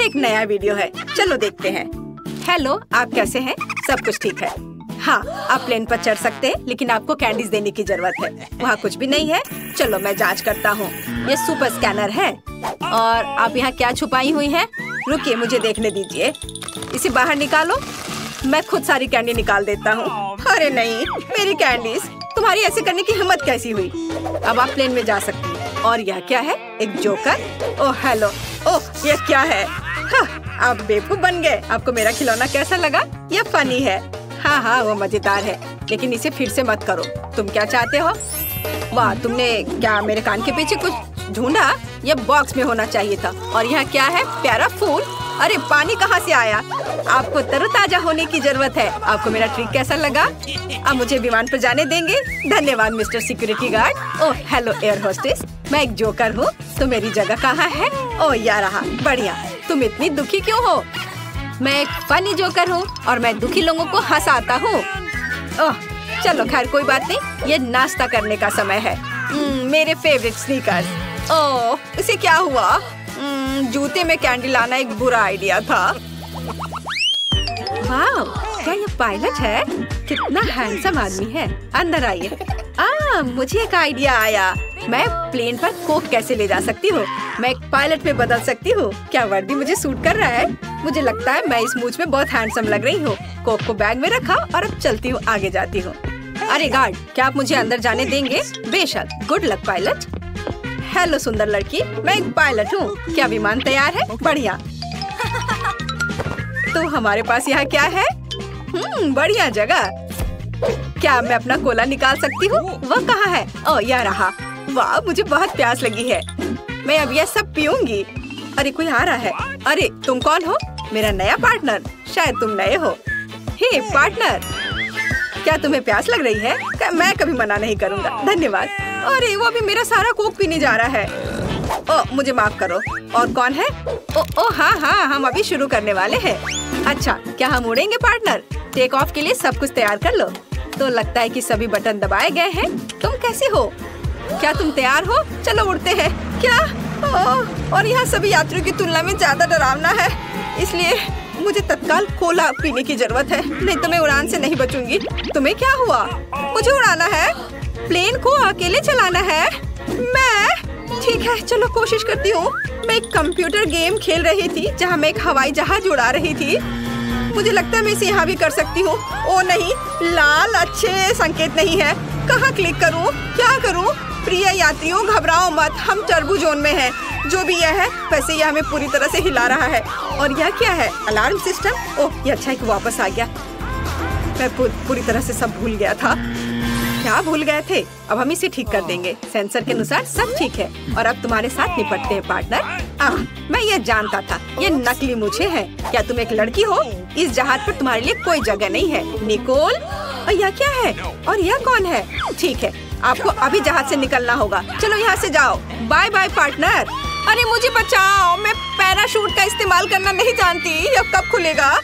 एक नया वीडियो है, चलो देखते हैं। हेलो, आप कैसे हैं? सब कुछ ठीक है। हाँ, आप प्लेन पर चढ़ सकते हैं, लेकिन आपको कैंडीज देने की जरूरत है। वहाँ कुछ भी नहीं है। चलो मैं जांच करता हूँ। ये सुपर स्कैनर है। और आप यहाँ क्या छुपाई हुई हैं? रुकिए, मुझे देखने दीजिए। इसे बाहर निकालो। मैं खुद सारी कैंडी निकाल देता हूँ। अरे नहीं, मेरी कैंडीज! तुम्हारी ऐसे करने की हिम्मत कैसी हुई? अब आप प्लेन में जा सकती हैं। और यह क्या है? एक जोकर? Oh hello! ओह, यह क्या है? हाँ, आप बेवकूफ बन गए। आपको मेरा खिलौना कैसा लगा? यह फनी है। हाँ हाँ, वो मजेदार है, लेकिन इसे फिर से मत करो। तुम क्या चाहते हो? वाह, तुमने क्या मेरे कान के पीछे कुछ ढूंढा? यह बॉक्स में होना चाहिए था। और यहाँ क्या है? प्यारा फूल। अरे पानी कहाँ से आया? आपको तरोताजा होने की जरूरत है। आपको मेरा ट्रिक कैसा लगा? अब मुझे विमान पर जाने देंगे? धन्यवाद mister security guard. Oh hello air hostess, मैं एक जोकर हूँ, तो मेरी जगह कहाँ है? ओह यार रहा, बढ़िया। तुम इतनी दुखी क्यों हो? मैं एक फनी जोकर हूँ और मैं दुखी लोगों को हंसाता हूँ। ओह चलो खैर कोई बात नहीं, ये नाश्ता करने का समय है। मेरे फेवरेट स्नीकर्स। ओह इसे क्या हुआ? जूते में कैंडी लाना एक बुरा आइडिया था। वाह, क्या ये पायलट है? कितना हैंडसम आदमी है। अंदर आइए। मुझे एक आइडिया आया। मैं प्लेन पर कोक कैसे ले जा सकती हूँ? मैं एक पायलट में बदल सकती हूँ। क्या वर्दी मुझे सूट कर रहा है? मुझे लगता है मैं इस मूछ में बहुत हैंडसम लग रही हूँ। कोक को बैग में रखा और अब चलती हूँ, आगे जाती हूँ। अरे गार्ड, क्या आप मुझे अंदर जाने देंगे? बेशक। Good luck pilot. हेलो सुंदर लड़की, मैं एक पायलट हूँ। क्या विमान तैयार है? बढ़िया। तो हमारे पास यहाँ क्या है? बढ़िया जगह। क्या मैं अपना कोला निकाल सकती हूँ? वह कहाँ है? ओह यह रहा। वाह, मुझे बहुत प्यास लगी है। मैं अब यह सब पीऊंगी। अरे कोई आ रहा है। अरे तुम कौन हो? मेरा नया पार्टनर। शायद तुम नए हो। हे पार्टनर, क्या तुम्हें प्यास लग रही है? मैं कभी मना नहीं करूँगा, धन्यवाद। अरे वो अभी मेरा सारा कोक पीने जा रहा है। ओह मुझे माफ करो। और कौन है? ओह हाँ, हम अभी शुरू करने वाले हैं। अच्छा, क्या हम उड़ेंगे पार्टनर? टेक ऑफ के लिए सब कुछ तैयार कर लो। तो लगता है कि सभी बटन दबाए गए हैं। तुम कैसे हो? क्या तुम तैयार हो? चलो उड़ते हैं। क्या? और यहाँ सभी यात्रियों की तुलना में ज्यादा डरावना है, इसलिए मुझे तत्काल कोला पीने की जरूरत है, नहीं तो मैं उड़ान से नहीं बचूंगी। तुम्हें क्या हुआ? मुझे उड़ाना है। प्लेन को अकेले चलाना है। मैं ठीक है, चलो कोशिश करती हूँ। मैं एक कंप्यूटर गेम खेल रही थी जहाँ मैं एक हवाई जहाज उड़ा रही थी। मुझे लगता है मैं इसे यहाँ भी कर सकती हूँ। ओ नहीं, लाल अच्छे संकेत नहीं है। कहाँ क्लिक करूँ? क्या करूँ? प्रिय यात्रियों घबराओ मत, हम टर्बो जोन में हैं। जो भी यह है, वैसे यह हमें पूरी तरह से हिला रहा है। और यह क्या है? Alarm system. ओह ये अच्छा है कि वापस आ गया। मैं पूरी तरह से सब भूल गया था। क्या भूल गए थे? अब हम इसे ठीक कर देंगे। सेंसर के अनुसार सब ठीक है और अब तुम्हारे साथ निपटते हैं पार्टनर। मैं ये जानता था, ये नकली मुझे है। क्या तुम एक लड़की हो? इस जहाज पर तुम्हारे लिए कोई जगह नहीं है, निकोल। और यह क्या है? और यह कौन है? ठीक है, आपको अभी जहाज से निकलना होगा। चलो यहाँ से जाओ। Bye bye partner. अरे मुझे बचाओ, मैं पैराशूट का इस्तेमाल करना नहीं जानती। यह कब खुलेगा?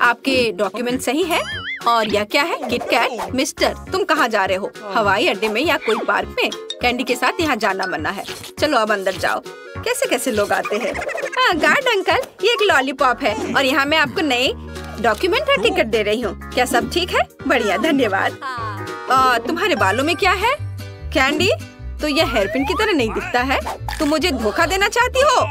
आपके डॉक्यूमेंट सही है। और यह क्या है? किटकैट। मिस्टर तुम कहाँ जा रहे हो? हवाई अड्डे में या कोई पार्क में? कैंडी के साथ यहाँ जाना मना है। चलो अब अंदर जाओ। कैसे कैसे लोग आते हैं। गार्ड अंकल, ये एक लॉलीपॉप है और यहाँ मैं आपको नए डॉक्यूमेंट और टिकट दे रही हूँ। क्या सब ठीक है? बढ़िया, धन्यवाद। तुम्हारे बालों में क्या है? कैंडी? तो यह हेयरपिन की तरह नहीं दिखता है। तुम मुझे धोखा देना चाहती हो?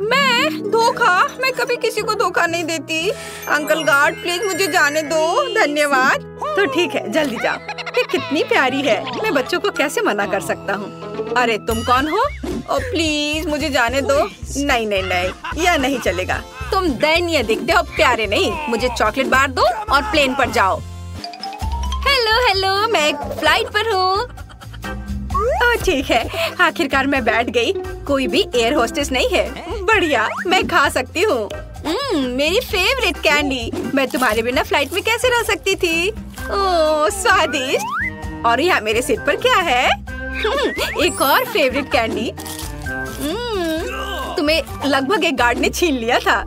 मैं धोखा? मैं कभी किसी को धोखा नहीं देती। अंकल गार्ड प्लीज मुझे जाने दो, धन्यवाद। तो ठीक है, जल्दी जाओ। ये कितनी प्यारी है, मैं बच्चों को कैसे मना कर सकता हूँ। अरे तुम कौन हो? ओ प्लीज मुझे जाने दो। नहीं नहीं नहीं, यह नहीं चलेगा। तुम दयनीय दिखते हो, प्यारे नहीं। मुझे चॉकलेट बार दो और प्लेन पर जाओ। हेलो हेलो, मैं एक फ्लाइट पर हूँ। ठीक है, आखिरकार मैं बैठ गई। कोई भी एयर होस्टेस नहीं है। बढ़िया, मैं खा सकती हूँ। मेरी फेवरेट कैंडी। मैं तुम्हारे बिना फ्लाइट में कैसे रह सकती थी? ओह स्वादिष्ट। और यहाँ मेरे सिर पर क्या है? एक और फेवरेट कैंडी। तुम्हें लगभग एक गार्ड ने छीन लिया था।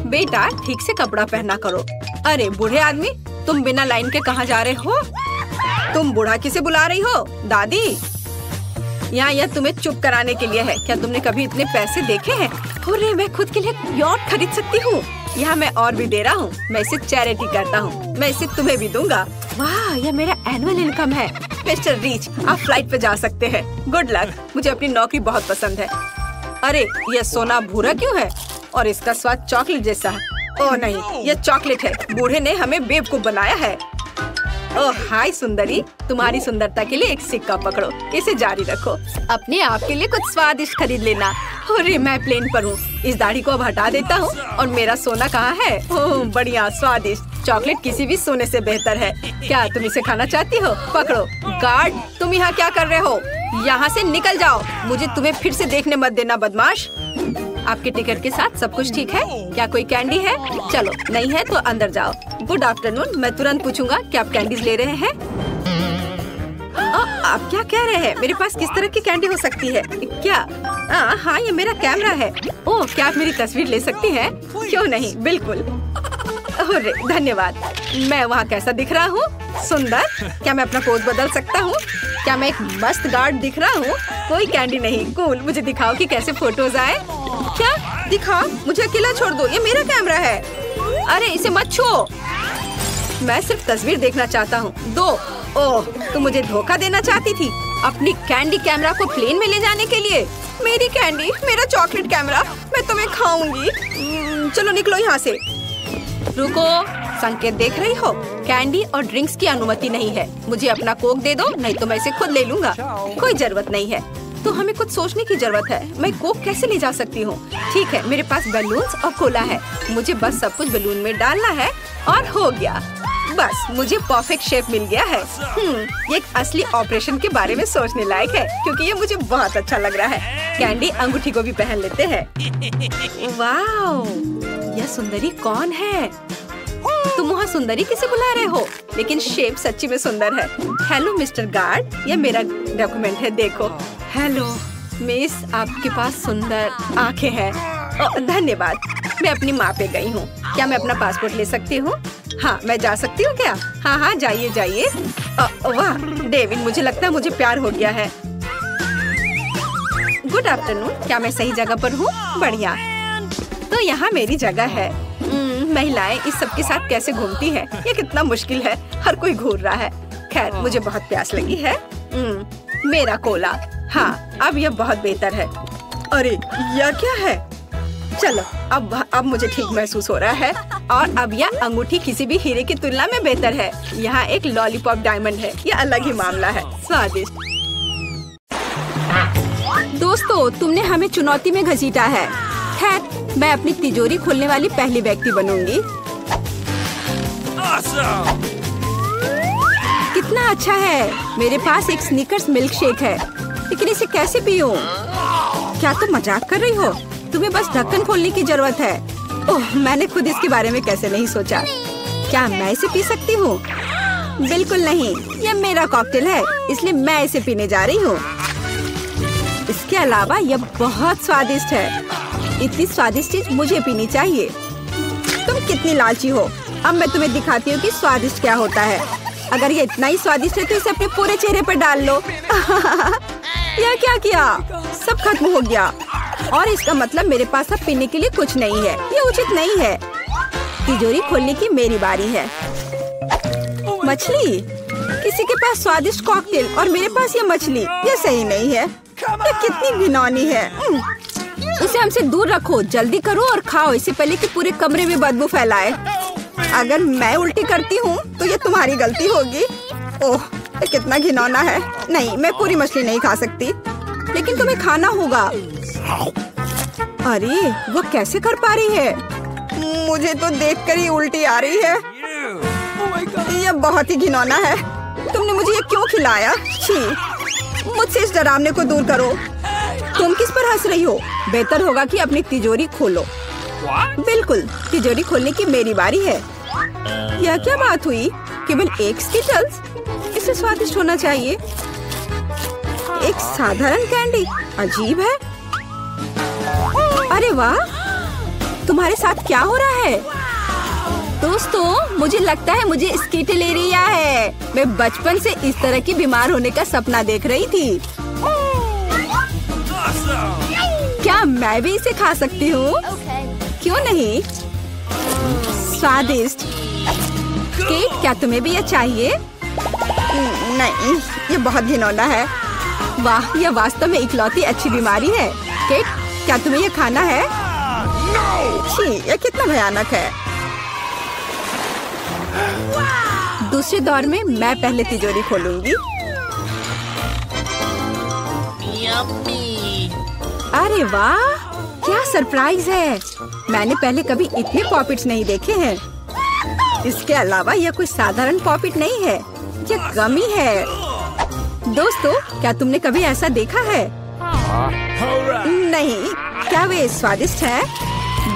बेटा ठीक से कपड़ा पहना करो। अरे बूढ़े आदमी, तुम बिना लाइन के कहाँ जा रहे हो? तुम बूढ़ा किसे बुला रही हो? दादी? यहाँ यह तुम्हें चुप कराने के लिए है। क्या तुमने कभी इतने पैसे देखे हैं? अरे मैं खुद के लिए यॉट खरीद सकती हूँ। यहाँ मैं और भी दे रहा हूँ। मैं इसे चैरिटी करता हूँ। मैं इसे तुम्हें भी दूंगा। वाह, यह मेरा एनुअल इनकम है। मिस्टर रीच, आप फ्लाइट पे जा सकते हैं। Good luck. मुझे अपनी नौकरी बहुत पसंद है। अरे यह सोना भूरा क्यों है? और इसका स्वाद चॉकलेट जैसा है। ओह नहीं, यह चॉकलेट है। बूढ़े ने हमें बेवकूफ बनाया है। ओह हाय सुंदरी, तुम्हारी सुंदरता के लिए एक सिक्का पकड़ो। इसे जारी रखो। अपने आप के लिए कुछ स्वादिष्ट खरीद लेना। अरे मैं प्लेन पर हूँ। इस दाढ़ी को अब हटा देता हूँ। और मेरा सोना कहाँ है? ओह बढ़िया स्वादिष्ट। चॉकलेट किसी भी सोने से बेहतर है। क्या तुम इसे खाना चाहती हो? पकड़ो। गार्ड, तुम यहाँ क्या कर रहे हो? यहाँ से निकल जाओ। मुझे तुम्हें फिर से देखने मत देना, बदमाश। आपके टिकट के साथ सब कुछ ठीक है? क्या कोई कैंडी है? चलो, नहीं है तो अंदर जाओ। Good afternoon. मैं तुरंत पूछूंगा क्या आप कैंडीज ले रहे हैं? आप क्या कह रहे हैं? मेरे पास किस तरह की कैंडी हो सकती है? क्या? हाँ, ये मेरा कैमरा है। ओह, क्या आप मेरी तस्वीर ले सकती हैं? क्यों नहीं, बिल्कुल। अरे धन्यवाद। मैं वहाँ कैसा दिख रहा हूँ? सुंदर। क्या मैं अपना पोज बदल सकता हूँ? क्या मैं एक मस्त गार्ड दिख रहा हूँ? कोई कैंडी नहीं। कूल। मुझे दिखाओ कि कैसे फोटोज आए। क्या? दिखाओ। मुझे अकेला छोड़ दो। ये मेरा कैमरा है। अरे इसे मत छुओ। मैं सिर्फ तस्वीर देखना चाहता हूँ। दो। ओह, तुम मुझे धोखा देना चाहती थी अपनी कैंडी कैमरा को प्लेन में ले जाने के लिए। मेरी कैंडी, मेरा चॉकलेट कैमरा, मैं तुम्हें खाऊंगी। चलो निकलो यहाँ से। रुको, संकेत देख रही हो? कैंडी और ड्रिंक्स की अनुमति नहीं है। मुझे अपना कोक दे दो, नहीं तो मैं इसे खुद ले लूंगा। कोई जरूरत नहीं है। तो हमें कुछ सोचने की जरूरत है। मैं कोक कैसे ले जा सकती हूँ? ठीक है, मेरे पास बलून्स और कोला है। मुझे बस सब कुछ बलून में डालना है और हो गया। बस मुझे परफेक्ट शेप मिल गया है। ये एक असली ऑपरेशन के बारे में सोचने लायक है, क्योंकि ये मुझे बहुत अच्छा लग रहा है। कैंडी अंगूठी को भी पहन लेते हैं। वाओ, यह सुंदरी कौन है? तुम वहाँ सुंदरी किसे बुला रहे हो? लेकिन शेप सच्ची में सुंदर है। हेलो मिस्टर गार्ड, यह मेरा डॉक्यूमेंट है, देखो। हेलो मिस, आपके पास सुंदर आंखें हैं। धन्यवाद। मैं अपनी माँ पे गई हूँ। क्या मैं अपना पासपोर्ट ले सकती हूँ? हाँ, मैं जा सकती हूँ क्या? हाँ, जाइए जाइए। वाह डेविड, मुझे लगता है मुझे प्यार हो गया है। Good afternoon. क्या मैं सही जगह पर हूँ? बढ़िया। तो यहाँ मेरी जगह है। महिलाएं इस सब के साथ कैसे घूमती हैं? ये कितना मुश्किल है। हर कोई घूर रहा है। खैर, मुझे बहुत प्यास लगी है। मेरा कोला। हाँ, अब यह बहुत बेहतर है। अरे यह क्या है? चलो, अब मुझे ठीक महसूस हो रहा है। और अब यह अंगूठी किसी भी हीरे की तुलना में बेहतर है। यहाँ एक लॉलीपॉप डायमंड है। यह अलग ही मामला है। स्वादिष्ट। दोस्तों, तुमने हमें चुनौती में घसीटा है। खैर, मैं अपनी तिजोरी खोलने वाली पहली व्यक्ति बनूंगी। कितना अच्छा है। मेरे पास एक स्निकर्स मिल्क शेक है, लेकिन इसे कैसे पीऊं? क्या तुम मजाक कर रही हो? तुम्हें बस ढक्कन खोलने की जरूरत है। ओह, मैंने खुद इसके बारे में कैसे नहीं सोचा। क्या मैं इसे पी सकती हूँ? बिल्कुल नहीं, यह मेरा कॉकटेल है, इसलिए मैं इसे पीने जा रही हूँ। इसके अलावा यह बहुत स्वादिष्ट है। इतनी स्वादिष्ट चीज मुझे पीनी चाहिए। तुम कितनी लालची हो। अब मैं तुम्हें दिखाती हूँ कि स्वादिष्ट क्या होता है। अगर ये इतना ही स्वादिष्ट है तो इसे अपने पूरे चेहरे पर डाल लो। यह क्या किया? सब खत्म हो गया। और इसका मतलब मेरे पास अब पीने के लिए कुछ नहीं है। ये उचित नहीं है। तिजोरी खोलने की मेरी बारी है। मछली? किसी के पास स्वादिष्ट कॉकटेल और मेरे पास ये मछली। ये सही नहीं है। ये कितनी घिनौनी है। इसे हमसे दूर रखो। जल्दी करो और खाओ, इससे पहले कि पूरे कमरे में बदबू फैलाए। अगर मैं उल्टी करती हूँ तो ये तुम्हारी गलती होगी। ओह, ये कितना घिनौना है। नहीं, मैं पूरी मछली नहीं खा सकती, लेकिन तुम्हें खाना होगा। अरे वो कैसे कर पा रही है? मुझे तो देखकर ही उल्टी आ रही है। ये बहुत ही घिनौना है। तुमने मुझे ये क्यों खिलाया? छी, मुझसे इस डरावने को दूर करो। तुम किस पर हंस रही हो? बेहतर होगा कि अपनी तिजोरी खोलो। बिल्कुल, तिजोरी खोलने की मेरी बारी है। यह क्या बात हुई? केवल एक स्किटल्स? इसे स्वादिष्ट होना चाहिए। एक साधारण कैंडी? अजीब है। अरे वाह, तुम्हारे साथ क्या हो रहा है? दोस्तों, मुझे लगता है मुझे स्किटलेरिया है। मैं बचपन से इस तरह की बीमार होने का सपना देख रही थी। क्या मैं भी इसे खा सकती हूँ? क्यों नहीं? स्वादिष्ट। केट, क्या तुम्हें भी ये चाहिए? नहीं, ये बहुत घिनौना है। वाह, यह वास्तव में इकलौती अच्छी बीमारी है। केट, क्या तुम्हें ये खाना है? छी, यह कितना भयानक है। दूसरे दौर में मैं पहले तिजोरी खोलूंगी। अरे वाह, क्या सरप्राइज है। मैंने पहले कभी इतने पॉपिट्स नहीं देखे हैं। इसके अलावा यह कोई साधारण पॉपिट नहीं है, यह गमी है। दोस्तों, क्या तुमने कभी ऐसा देखा है? नहीं। क्या वे स्वादिष्ट है?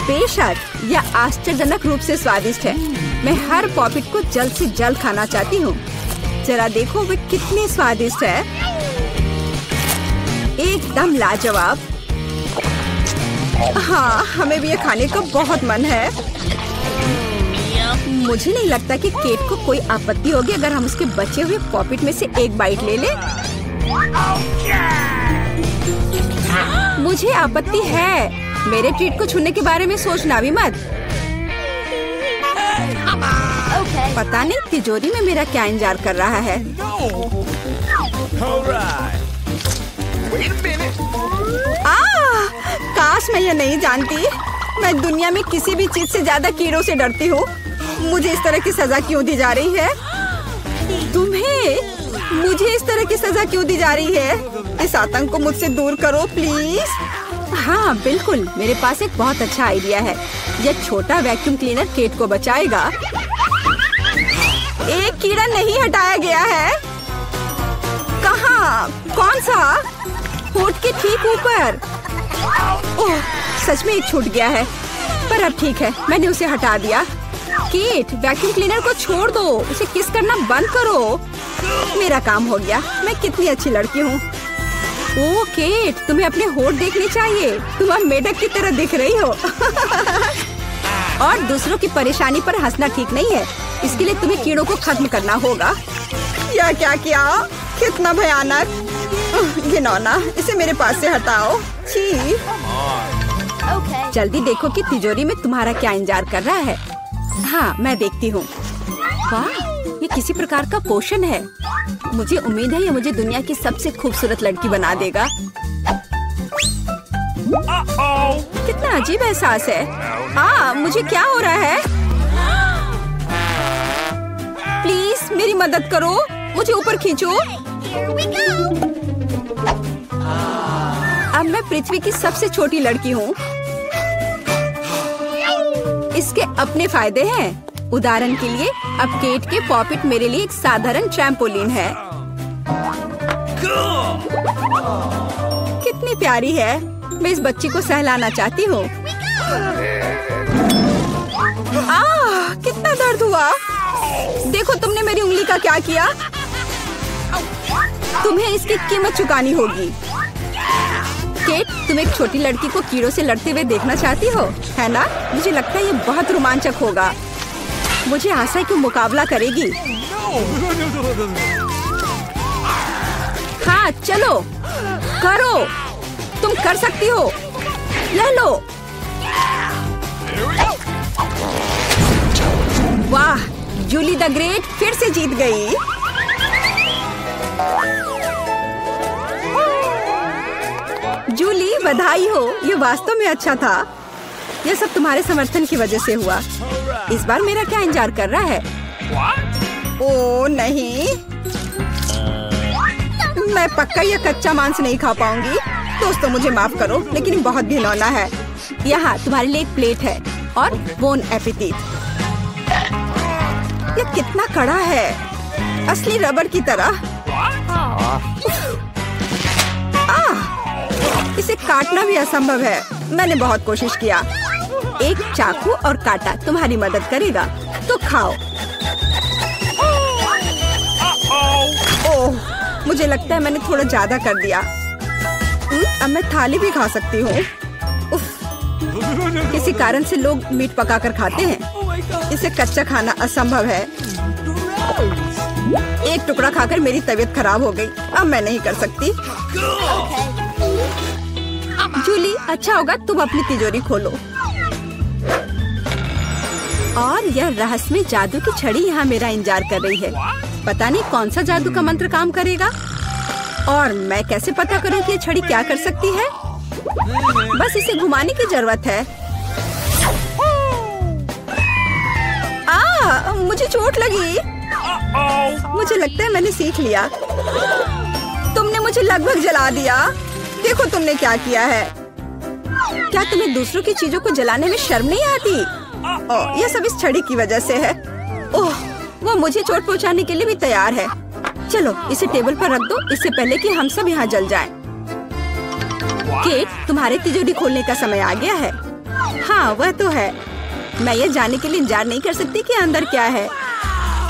बेशक, यह आश्चर्यजनक रूप से स्वादिष्ट है। मैं हर पॉपिट को जल्द से जल्द खाना चाहती हूँ। जरा देखो वे कितने स्वादिष्ट है। एकदम लाजवाब। हाँ, हमें भी ये खाने का बहुत मन है। मुझे नहीं लगता कि केट को कोई आपत्ति होगी अगर हम उसके बचे हुए पॉपिट में से एक बाइट ले लें। मुझे आपत्ति है। मेरे ट्रीट को छूने के बारे में सोचना भी मत। पता नहीं तिजोरी में मेरा क्या इंतजार कर रहा है। काश मैं ये नहीं जानती। मैं दुनिया में किसी भी चीज से ज्यादा कीड़ों से डरती हूँ। मुझे इस तरह की सजा क्यों दी जा रही है? तुम्हें मुझे इस तरह की सजा क्यों दी जा रही है? इस आतंक को मुझसे दूर करो प्लीज। हाँ बिल्कुल, मेरे पास एक बहुत अच्छा आइडिया है। यह छोटा वैक्यूम क्लीनर केट को बचाएगा। एक कीड़ा नहीं हटाया गया है। कहाँ? कौन सा? होठ के ठीक ऊपर। ओह, सच में एक छूट गया है, पर अब ठीक है, मैंने उसे हटा दिया। केट, वैक्यूम क्लीनर को छोड़ दो, उसे किस करना बंद करो। मेरा काम हो गया। मैं कितनी अच्छी लड़की हूँ। ओह केट, तुम्हें अपने होठ देखने चाहिए। तुम अब मेढक की तरह दिख रही हो। और दूसरों की परेशानी पर हंसना ठीक नहीं है। इसके लिए तुम्हें कीड़ों को खत्म करना होगा। यह क्या किया? कितना भयानक, घिनौना। इसे मेरे पास से हटाओ। छी। जल्दी देखो कि तिजोरी में तुम्हारा क्या इंतजार कर रहा है। हाँ, मैं देखती हूँ। वाह, ये किसी प्रकार का पोषण है। मुझे उम्मीद है ये मुझे दुनिया की सबसे खूबसूरत लड़की बना देगा। कितना अजीब एहसास है। मुझे क्या हो रहा है? प्लीज मेरी मदद करो, मुझे ऊपर खींचो। अब मैं पृथ्वी की सबसे छोटी लड़की हूँ। इसके अपने फायदे हैं। उदाहरण के लिए, अब केट के पॉपिट मेरे लिए एक साधारण ट्रैम्पोलिन है। कितनी प्यारी है। मैं इस बच्ची को सहलाना चाहती हूँ। कितना दर्द हुआ। देखो तुमने मेरी उंगली का क्या किया। तुम्हें इसकी कीमत चुकानी होगी। केट, तुम एक छोटी लड़की को कीड़ों से लड़ते हुए देखना चाहती हो, है ना? मुझे लगता है ये बहुत रोमांचक होगा। मुझे आशा है कि मुकाबला करेगी। हाँ चलो, करो, तुम कर सकती हो। ले लो। वाह, जूली द ग्रेट फिर से जीत गई। जूली, बधाई हो। ये वास्तव में अच्छा था। यह सब तुम्हारे समर्थन की वजह से हुआ। इस बार मेरा क्या इंतजार कर रहा है? ओह नहीं, मैं पक्का यह कच्चा मांस नहीं खा पाऊंगी। दोस्तों मुझे माफ करो, लेकिन बहुत घिनौना है। यहाँ तुम्हारे लिए एक प्लेट है और बोन एपेटिट। यह कितना कड़ा है, असली रबर की तरह। इसे काटना भी असंभव है। मैंने बहुत कोशिश किया। एक चाकू और कांटा तुम्हारी मदद करेगा, तो खाओ। ओह, मुझे लगता है मैंने थोड़ा ज्यादा कर दिया। अब मैं थाली भी खा सकती हूँ। किसी कारण से लोग मीट पकाकर खाते हैं। इसे कच्चा खाना असंभव है। एक टुकड़ा खाकर मेरी तबीयत खराब हो गई। अब मैं नहीं कर सकती। जूली, अच्छा होगा तुम अपनी तिजोरी खोलो। और यह रहस्यमय जादू की छड़ी यहाँ मेरा इंतजार कर रही है। पता नहीं कौन सा जादू का मंत्र काम करेगा और मैं कैसे पता करूँ कि ये छड़ी क्या कर सकती है। बस इसे घुमाने की जरूरत है। मुझे चोट लगी। मुझे लगता है मैंने सीख लिया। तुमने मुझे लगभग जला दिया। देखो तुमने क्या किया है। क्या तुम्हें दूसरों की चीजों को जलाने में शर्म नहीं आती? यह सब इस छड़ी की वजह से है। ओह, वो मुझे चोट पहुंचाने के लिए भी तैयार है। चलो इसे टेबल पर रख दो, इससे पहले कि हम सब यहाँ जल जाएं। केट, तुम्हारे तिजोरी खोलने का समय आ गया है। हाँ, वह तो है। मैं ये जानने के लिए इंतजार नहीं कर सकती कि अंदर क्या है।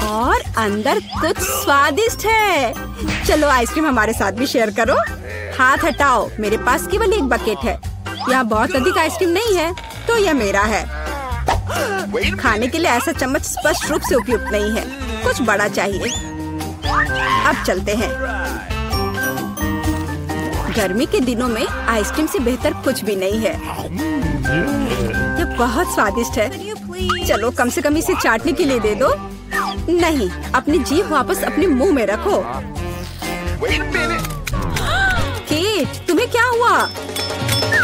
और अंदर कुछ स्वादिष्ट है। चलो आइसक्रीम हमारे साथ भी शेयर करो। हाथ हटाओ, मेरे पास केवल एक बकेट है। यहाँ बहुत अधिक आइसक्रीम नहीं है, तो यह मेरा है। खाने के लिए ऐसा चम्मच स्पष्ट रूप से उपयुक्त नहीं है, कुछ बड़ा चाहिए। अब चलते हैं। गर्मी के दिनों में आइसक्रीम से बेहतर कुछ भी नहीं है। यह बहुत स्वादिष्ट है। चलो कम से कम इसे चाटने के लिए दे दो। नहीं, अपनी जीभ वापस अपने मुंह में रखो। केट, तुम्हें क्या हुआ?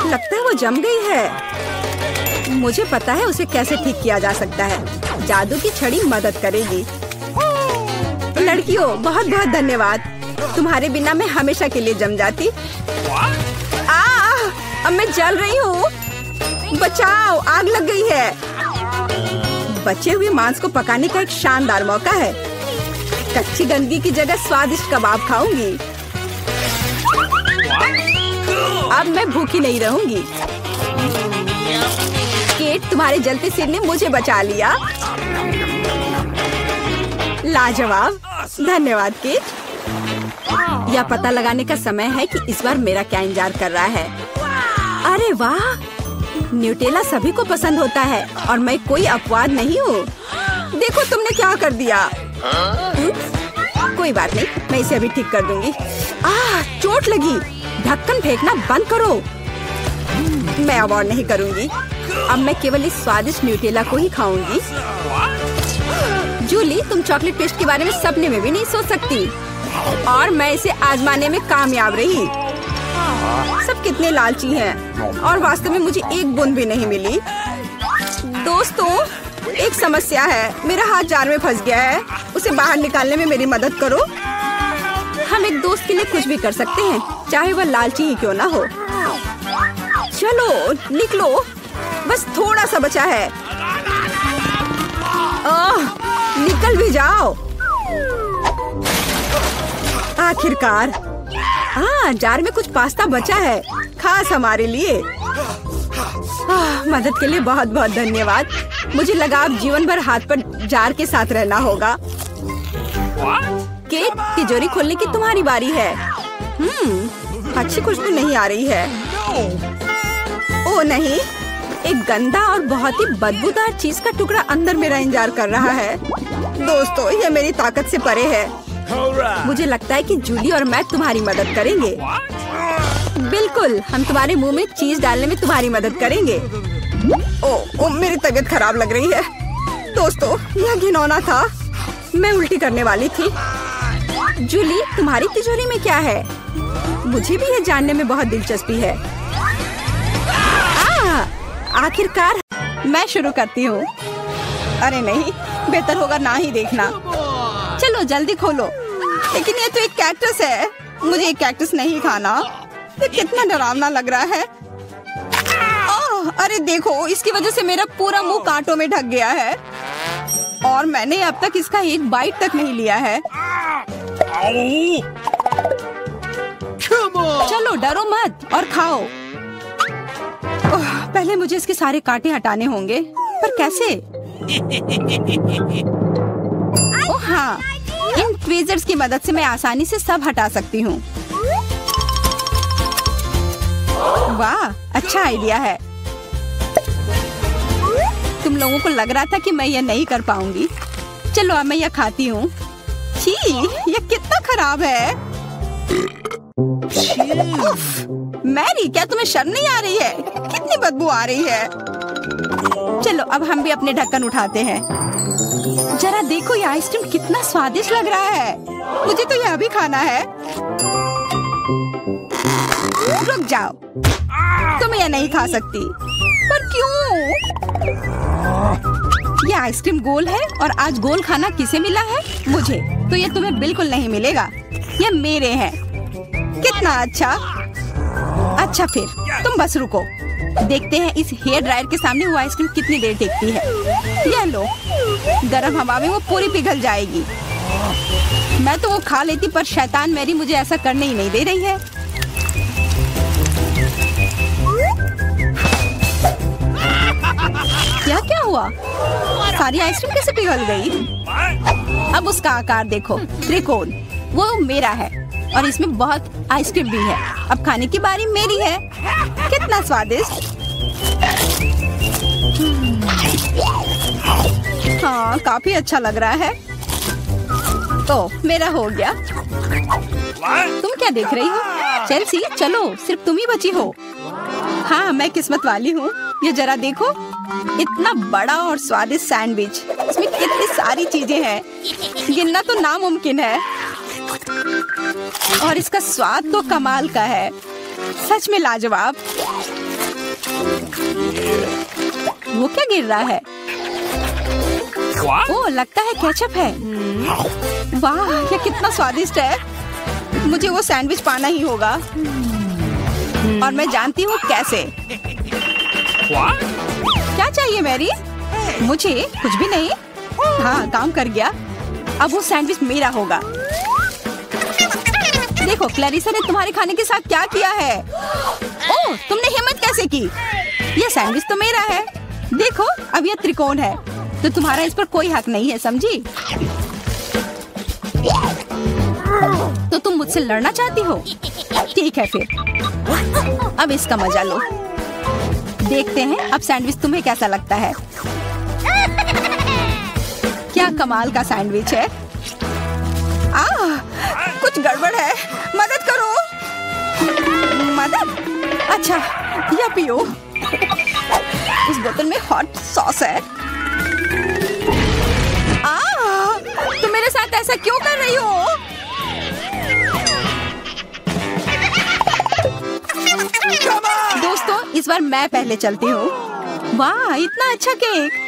लगता है वो जम गई है। मुझे पता है उसे कैसे ठीक किया जा सकता है। जादू की छड़ी मदद करेगी। लड़कियों, बहुत बहुत धन्यवाद। तुम्हारे बिना मैं हमेशा के लिए जम जाती। अब मैं जल रही हूँ। बचाओ, आग लग गई है। बचे हुए मांस को पकाने का एक शानदार मौका है। कच्ची गंदगी की जगह स्वादिष्ट कबाब खाऊंगी। अब मैं भूखी नहीं रहूंगी। केट, तुम्हारे जलते सिर ने मुझे बचा लिया। लाजवाब, धन्यवाद केट। यह पता लगाने का समय है कि इस बार मेरा क्या इंतजार कर रहा है। अरे वाह, न्यूटेला सभी को पसंद होता है और मैं कोई अपवाद नहीं हूँ। देखो तुमने क्या कर दिया। कोई बात नहीं, मैं इसे अभी ठीक कर दूंगी। चोट लगी। ढक्कन फेंकना बंद करो। मैं अब और नहीं करूंगी। अब मैं केवल इस स्वादिष्ट न्यूटेला को ही खाऊंगी। जूली, तुम चॉकलेट पेस्ट के बारे में सपने में भी नहीं सोच सकती। और मैं इसे आजमाने में कामयाब रही। सब कितने लालची हैं और वास्तव में मुझे एक बूंद भी नहीं मिली। दोस्तों, एक समस्या है। मेरा हाथ जार में फंस गया है। उसे बाहर निकालने में मेरी मदद करो। हम एक दोस्त के लिए कुछ भी कर सकते हैं, चाहे वह लालची ही क्यों ना हो। चलो निकलो, बस थोड़ा सा बचा है। निकल भी जाओ। आखिरकार। जार में कुछ पास्ता बचा है, खास हमारे लिए। मदद के लिए बहुत बहुत धन्यवाद। मुझे लगा अब जीवन भर हाथ पर जार के साथ रहना होगा। केट, तिजोरी खोलने की तुम्हारी बारी है। अच्छी खुशबू नहीं आ रही है। ओह नहीं, एक गंदा और बहुत ही बदबूदार चीज का टुकड़ा अंदर मेरा इंतजार कर रहा है। दोस्तों, यह मेरी ताकत से परे है। मुझे लगता है कि जूली और मैं तुम्हारी मदद करेंगे। बिल्कुल, हम तुम्हारे मुंह में चीज डालने में तुम्हारी मदद करेंगे। ओह, मेरी तबीयत खराब लग रही है। दोस्तों, यह घिनौना था। मैं उल्टी करने वाली थी। जूली, तुम्हारी तिजोरी में क्या है? मुझे भी यह जानने में बहुत दिलचस्पी है। आखिरकार मैं शुरू करती हूँ। अरे नहीं, बेहतर होगा ना ही देखना। चलो जल्दी खोलो। लेकिन ये तो एक कैक्टस है। मुझे एक कैक्टस नहीं खाना। ये कितना डरावना लग रहा है। अरे देखो, इसकी वजह से मेरा पूरा मुंह कांटों में ढक गया है और मैंने अब तक इसका एक बाइट तक नहीं लिया है। चलो डरो मत और खाओ। पहले मुझे इसके सारे कांटे हटाने होंगे, पर कैसे? ओह हाँ, इन ट्वीजर्स की मदद से मैं आसानी से सब हटा सकती हूँ। वाह, अच्छा आइडिया है। तुम लोगों को लग रहा था कि मैं यह नहीं कर पाऊंगी। चलो अब मैं यह खाती हूँ। छी, यह कितना खराब है। मैरी, क्या तुम्हें शर्म नहीं आ रही है? कितनी बदबू आ रही है। चलो अब हम भी अपने ढक्कन उठाते हैं। जरा देखो ये आइसक्रीम कितना स्वादिष्ट लग रहा है। मुझे तो यह भी खाना है। रुक जाओ, तुम यह नहीं खा सकती। पर क्यों? ये आइसक्रीम गोल है और आज गोल खाना किसे मिला है? मुझे। तो ये तुम्हें बिल्कुल नहीं मिलेगा, ये मेरे हैं। कितना अच्छा। अच्छा फिर तुम बस रुको, देखते हैं इस हेयर ड्रायर के सामने वो आइसक्रीम कितनी देर टिकती है। यह लो, गर्म हवा में वो पूरी पिघल जाएगी। मैं तो वो खा लेती, पर शैतान मैरी मुझे ऐसा करने ही नहीं दे रही है। क्या हुआ? सारी आइसक्रीम कैसे पिघल गई? अब उसका आकार देखो, त्रिकोण। वो मेरा है और इसमें बहुत आइसक्रीम भी है। अब खाने की बारी मेरी है। कितना स्वादिष्ट। हाँ, काफी अच्छा लग रहा है। तो मेरा हो गया। तुम क्या देख रही हो? चेल्सी, चलो, सिर्फ तुम ही बची हो। हाँ, मैं किस्मत वाली हूँ। ये जरा देखो, इतना बड़ा और स्वादिष्ट सैंडविच। इसमें कितनी सारी चीजें हैं, गिनना तो नामुमकिन है। और इसका स्वाद तो कमाल का है, सच में लाजवाब। वो क्या गिर रहा है? ओह, लगता है केचप है। वाह, ये कितना स्वादिष्ट है। मुझे वो सैंडविच पाना ही होगा और मैं जानती हूँ कैसे। क्या चाहिए मैरी? मुझे कुछ भी नहीं। हाँ, काम कर गया। अब वो सैंडविच मेरा होगा। देखो, क्लैरिसा ने तुम्हारे खाने के साथ क्या किया है। ओह, तुमने हिम्मत कैसे की? ये सैंडविच तो मेरा है। देखो, अब ये त्रिकोण है, तो तुम्हारा इस पर कोई हक नहीं है, समझी? तो तुम मुझसे लड़ना चाहती हो? ठीक है फिर, अब इसका मजा लो। देखते हैं अब सैंडविच तुम्हें कैसा लगता है। क्या कमाल का सैंडविच है। कुछ गड़बड़ है, मदद करो। मदद? अच्छा, या पियो। उस बोतल में हॉट सॉस है। तुम मेरे साथ ऐसा क्यों कर रही हो? दोस्तों, इस बार मैं पहले चलती हूँ। वाह, इतना अच्छा केक।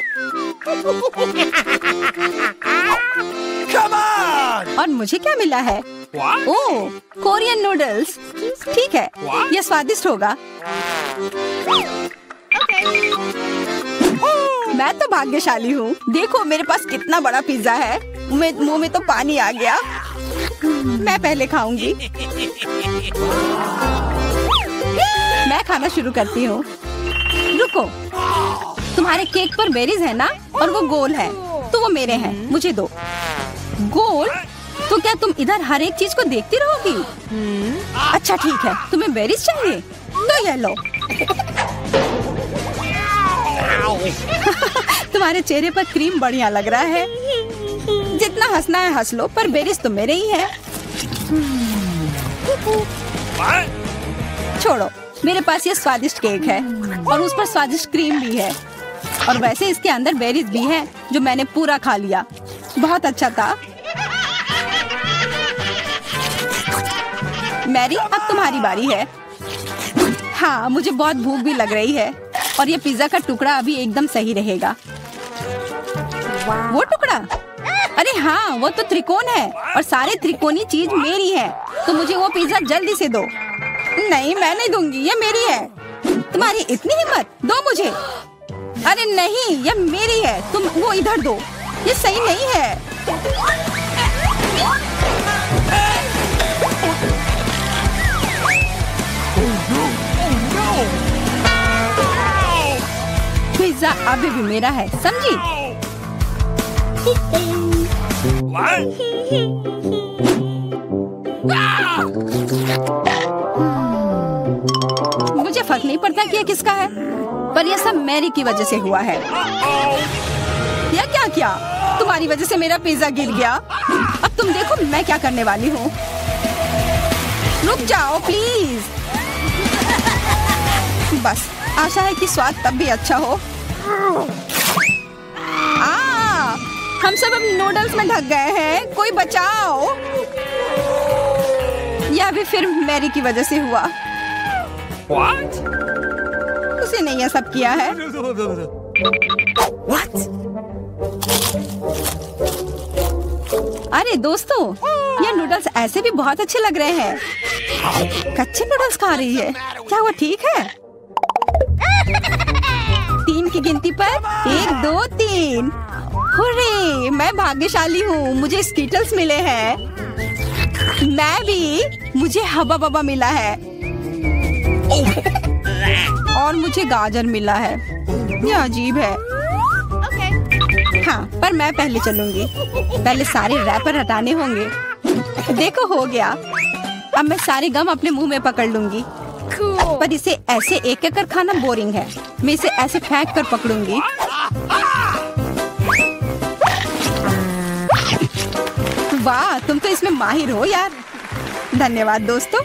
और मुझे क्या मिला है? ओह, कोरियन नूडल्स। ठीक है, यह स्वादिष्ट होगा। मैं तो भाग्यशाली हूँ। देखो, मेरे पास कितना बड़ा पिज्जा है। मुंह में तो पानी आ गया। मैं पहले खाऊंगी। मैं खाना शुरू करती हूँ। रुको, तुम्हारे केक पर बेरीज है ना, और वो गोल है, तो वो मेरे हैं। मुझे दो। गोल? तो क्या तुम इधर हर एक चीज को देखती रहोगी? अच्छा ठीक है, तुम्हें बेरीज चाहिए तो ये लो। तुम्हारे चेहरे पर क्रीम बढ़िया लग रहा है। जितना हंसना है हंस लो, पर बेरीज तो मेरे ही है। छोड़ो, मेरे पास ये स्वादिष्ट केक है और उस पर स्वादिष्ट क्रीम भी है। और वैसे इसके अंदर बेरीज भी है, जो मैंने पूरा खा लिया। बहुत अच्छा था। मैरी, अब तुम्हारी बारी है। हाँ, मुझे बहुत भूख भी लग रही है और ये पिज्जा का टुकड़ा अभी एकदम सही रहेगा। वो टुकड़ा? अरे हाँ, वो तो त्रिकोण है और सारे त्रिकोणी चीज मेरी है, तो मुझे वो पिज्जा जल्दी से दो। नहीं, मैं नहीं दूंगी, ये मेरी है। तुम्हारी इतनी हिम्मत, दो मुझे। अरे नहीं, ये मेरी है, तुम वो इधर दो। ये सही नहीं है। पिज्जा अभी भी मेरा है, समझी? मुझे फर्क नहीं पड़ता कि ये किसका है, पर यह सब मैरी की वजह से हुआ है। यह क्या किया? तुम्हारी वजह से मेरा पिज्जा गिर गया। अब तुम देखो मैं क्या करने वाली हूँ। रुक जाओ प्लीज। बस आशा है कि स्वाद तब भी अच्छा हो। हम सब अब नूडल्स में ढक गए हैं, कोई बचाओ। यह भी फिर मैरी की वजह से हुआ। What? उसे नहीं यह सब किया है। What? अरे दोस्तों, ये नूडल्स ऐसे भी बहुत अच्छे लग रहे हैं। कच्चे नूडल्स खा रही है, क्या वो ठीक है? 3 की गिनती पर 1 2 3। हुर्रे, मैं भाग्यशाली हूँ, मुझे स्कीटल्स मिले हैं। मैं भी, मुझे हबा बबा मिला है और मुझे गाजर मिला है। यह अजीब है। हाँ, पर मैं पहले चलूंगी। पहले सारे रैपर हटाने होंगे। देखो हो गया। अब मैं सारे गम अपने मुंह में पकड़ लूंगी। पर इसे ऐसे एक एक कर खाना बोरिंग है। मैं इसे ऐसे फेंक कर पकड़ूंगी। वाह, तुम तो इसमें माहिर हो यार। धन्यवाद दोस्तों।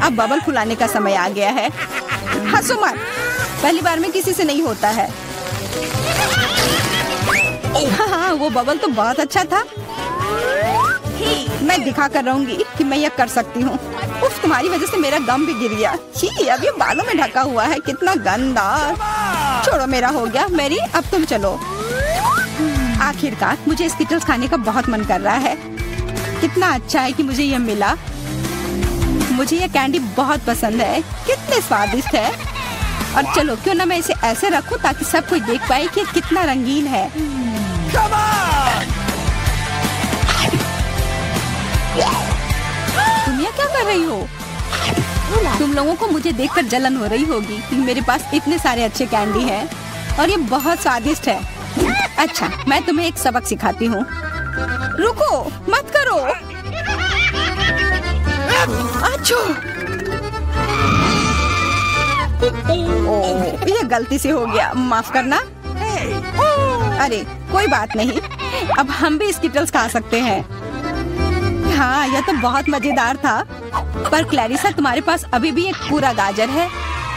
अब बबल फुलाने का समय आ गया है। हंसो मत, पहली बार में किसी से नहीं होता है। हाँ, वो बबल तो बहुत अच्छा था। मैं दिखा कर रहूंगी कि मैं यह कर सकती हूँ। उफ, तुम्हारी वजह से मेरा गम भी गिर गया। छी, अब ये बालों में ढका हुआ है, कितना गंदा। छोड़ो, मेरा हो गया। मैरी, अब तुम चलो। आखिरकार मुझे स्कीटल्स खाने का बहुत मन कर रहा है। कितना अच्छा है कि मुझे यह मिला। मुझे यह कैंडी बहुत पसंद है, कितने स्वादिष्ट है। और चलो, क्यों ना मैं इसे ऐसे रखूं ताकि सब कोई देख पाए कि कितना रंगीन है। तुम ये क्या कर रही हो? तुम लोगों को मुझे देखकर जलन हो रही होगी कि मेरे पास इतने सारे अच्छे कैंडी हैं और ये बहुत स्वादिष्ट है। अच्छा, मैं तुम्हें एक सबक सिखाती हूँ। रुको, मत करो। अच्छा, ओह, ये गलती से हो गया, माफ करना। अरे कोई बात नहीं, अब हम भी स्कीटल्स खा सकते हैं। हाँ, यह तो बहुत मजेदार था। पर क्लैरिसा, तुम्हारे पास अभी भी एक पूरा गाजर है,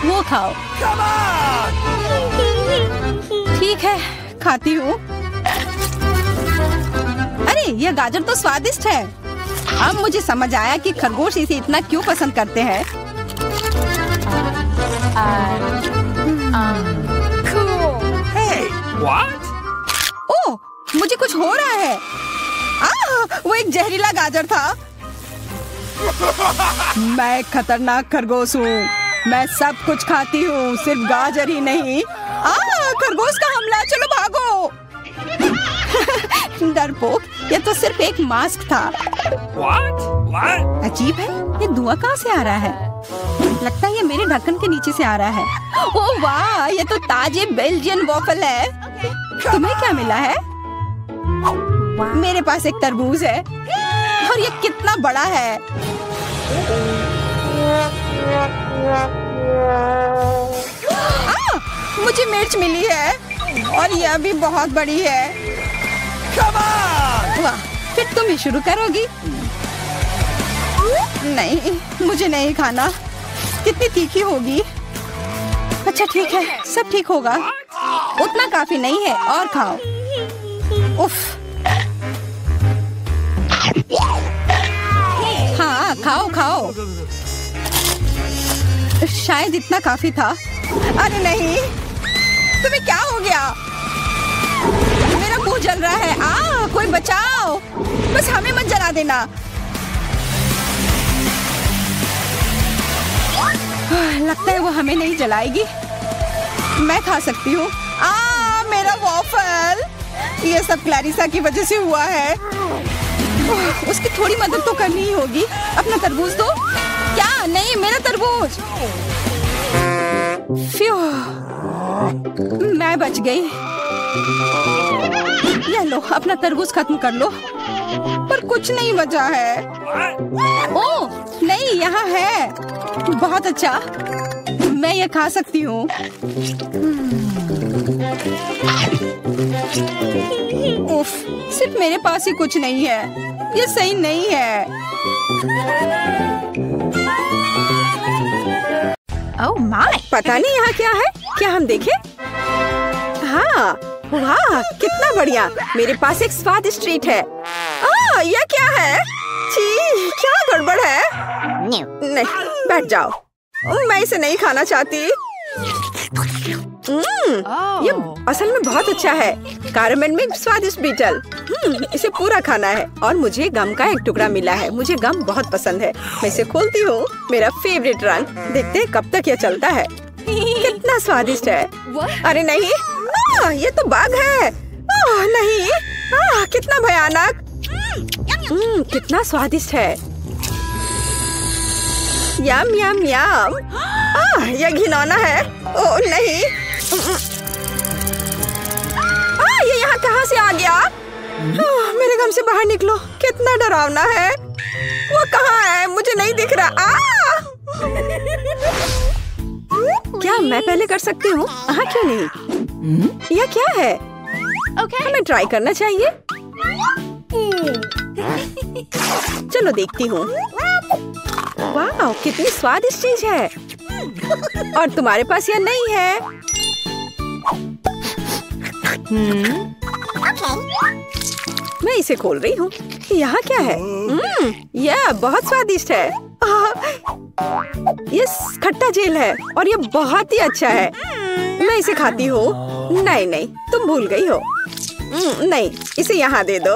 वो खाओ। ठीक है, खाती हूँ। अरे, यह गाजर तो स्वादिष्ट है। अब मुझे समझ आया कि खरगोश इसे इतना क्यों पसंद करते हैं। Hey, what? ओह, मुझे कुछ हो रहा है। वो एक जहरीला गाजर था। मैं एक खतरनाक खरगोश हूँ। मैं सब कुछ खाती हूँ, सिर्फ गाजर ही नहीं। खरगोश का हमला, चलो भागो। डरपोक, ये तो सिर्फ एक मास्क था। What? What? अजीब है, ये धुआं कहाँ से आ रहा है? लगता है ये मेरे ढक्कन के नीचे से आ रहा है। ओह वाह, ये तो ताजे बेल्जियन वॉफल है। तुम्हें क्या मिला है? मेरे पास एक तरबूज है और ये कितना बड़ा है। मुझे मिर्च मिली है और यह भी बहुत बड़ी है। वाह, फिर तुम ही शुरू करोगी? नहीं, मुझे नहीं खाना। कितनी तीखी होगी। अच्छा ठीक है, सब ठीक होगा। उतना काफी नहीं है, और खाओ। उफ। हाँ, खाओ खाओ। शायद इतना काफी था। अरे नहीं, तुम्हें क्या हो गया? मेरा मुंह जल रहा है। कोई बचाओ, बस हमें मत जला देना। लगता है वो हमें नहीं जलाएगी। मैं खा सकती हूँ। मेरा वॉफल। ये सब क्लैरिसा की वजह से हुआ है। उसकी थोड़ी मदद तो करनी ही होगी। अपना तरबूज दो। क्या? नहीं, मेरा तरबूज। फ्यू, मैं बच गई। ये लो, अपना तरबूज खत्म कर लो। पर कुछ नहीं बचा है। ओह नहीं, यहाँ है। बहुत अच्छा, मैं ये खा सकती हूँ। उफ, सिर्फ मेरे पास ही कुछ नहीं है। ये सही नहीं है। Oh my! पता नहीं यहाँ क्या है, क्या हम देखें? हाँ, वाह कितना बढ़िया। मेरे पास एक स्वादिष्ट ट्रीट है। यह क्या है? छी, क्या गड़बड़ है? नहीं, बैठ जाओ। मैं इसे नहीं खाना चाहती। ये असल में बहुत अच्छा है। कैरामेल में स्वादिष्ट बीटल। इसे पूरा खाना है और मुझे गम का एक टुकड़ा मिला है। मुझे गम बहुत पसंद है। मैं इसे खोलती हूँ। मेरा फेवरेट रंग। देखते हैं कब तक ये चलता है। कितना स्वादिष्ट है। अरे नहीं, ये तो बाघ है। नहीं, कितना भयानक। कितना स्वादिष्ट है। यम यम यम। यह घिनौना है। ओह नहीं, ये यहाँ कहाँ से आ गया? मेरे गम से बाहर निकलो। कितना डरावना है। वो कहाँ है? मुझे नहीं दिख रहा। क्या मैं पहले कर सकती हूँ? हाँ, क्यों नहीं? यह क्या है? हमें ट्राई करना चाहिए। चलो देखती हूँ। वाह, कितनी स्वादिष्ट चीज है। और तुम्हारे पास यह नहीं है। मैं इसे खोल रही हूँ। यहाँ क्या है? यह बहुत स्वादिष्ट है। ये खट्टा जेल है और ये बहुत ही अच्छा है। मैं इसे खाती हूँ। नहीं नहीं, तुम भूल गई हो। नहीं, इसे यहाँ दे दो।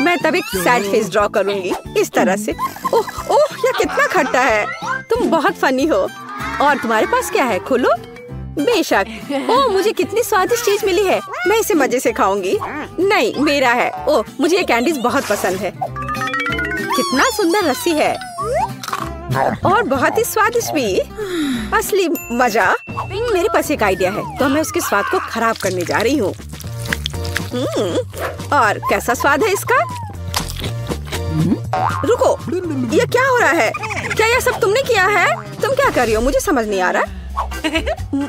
मैं तब एक सैड फेस ड्रॉ करूंगी इस तरह से। ओह ओह, यह कितना खट्टा है। तुम बहुत फनी हो। और तुम्हारे पास क्या है? खोलो। बेशक। ओह, मुझे कितनी स्वादिष्ट चीज मिली है। मैं इसे मजे से खाऊंगी। नहीं, मेरा है। ओह, मुझे ये कैंडीज बहुत पसंद है। कितना सुंदर रस्सी है और बहुत ही स्वादिष्ट भी। असली मजा। मेरे पास एक आइडिया है, तो मैं उसके स्वाद को खराब करने जा रही हूँ। और कैसा स्वाद है इसका? रुको, ये क्या हो रहा है? क्या यह सब तुमने किया है? तुम क्या कर रही हो? मुझे समझ नहीं आ रहा।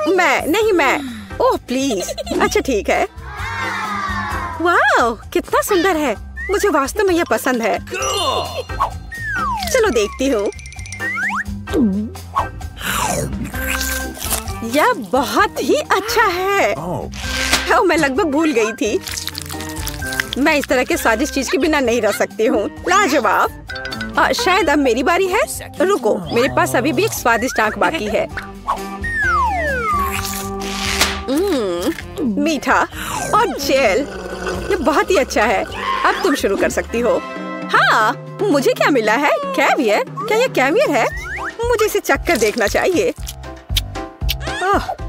मैं। Oh please. अच्छा ठीक है। वाह, कितना सुंदर है। मुझे वास्तव में यह पसंद है। चलो देखती हूँ। यह बहुत ही अच्छा है। मैं लगभग भूल गई थी। मैं इस तरह के स्वादिष्ट चीज के बिना नहीं रह सकती हूँ। लाजवाब। शायद अब मेरी बारी है। रुको, मेरे पास अभी भी एक स्वादिष्ट आंख बाकी है। मीठा और जेल। ये बहुत ही अच्छा है। अब तुम शुरू कर सकती हो। हाँ, मुझे क्या मिला है? कैवियर। क्या ये कैवियर है? मुझे इसे चख कर देखना चाहिए।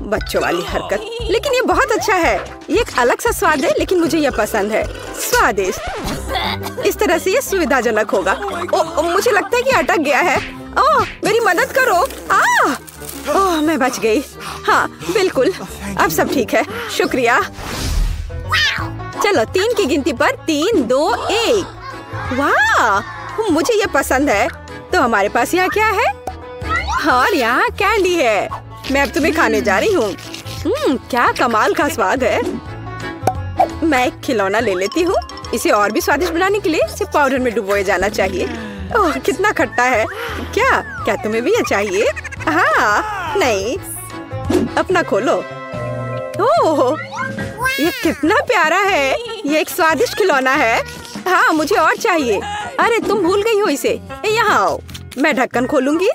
बच्चों वाली हरकत। लेकिन ये बहुत अच्छा है। ये एक अलग सा स्वाद है, लेकिन मुझे ये पसंद है। स्वादिष्ट। इस तरह से ये सुविधाजनक होगा। मुझे लगता है कि अटक गया है। मेरी मदद करो। मैं बच गई। हाँ बिल्कुल, अब सब ठीक है। शुक्रिया। चलो 3 की गिनती पर 3, 2, 1। वाह, मुझे ये पसंद है। तो हमारे पास यहाँ क्या है? और यहाँ कैंडी है। मैं अब तुम्हें खाने जा रही हूँ। क्या कमाल का स्वाद है। मैं एक खिलौना ले लेती हूँ। इसे और भी स्वादिष्ट बनाने के लिए इसे पाउडर में डुबोया जाना चाहिए। ओह, कितना खट्टा है। क्या तुम्हें भी ये चाहिए? हाँ, नहीं, अपना खोलो। ओह, ये कितना प्यारा है। ये एक स्वादिष्ट खिलौना है। हाँ, मुझे और चाहिए। अरे तुम भूल गई हो इसे। यहाँ आओ, मैं ढक्कन खोलूंगी।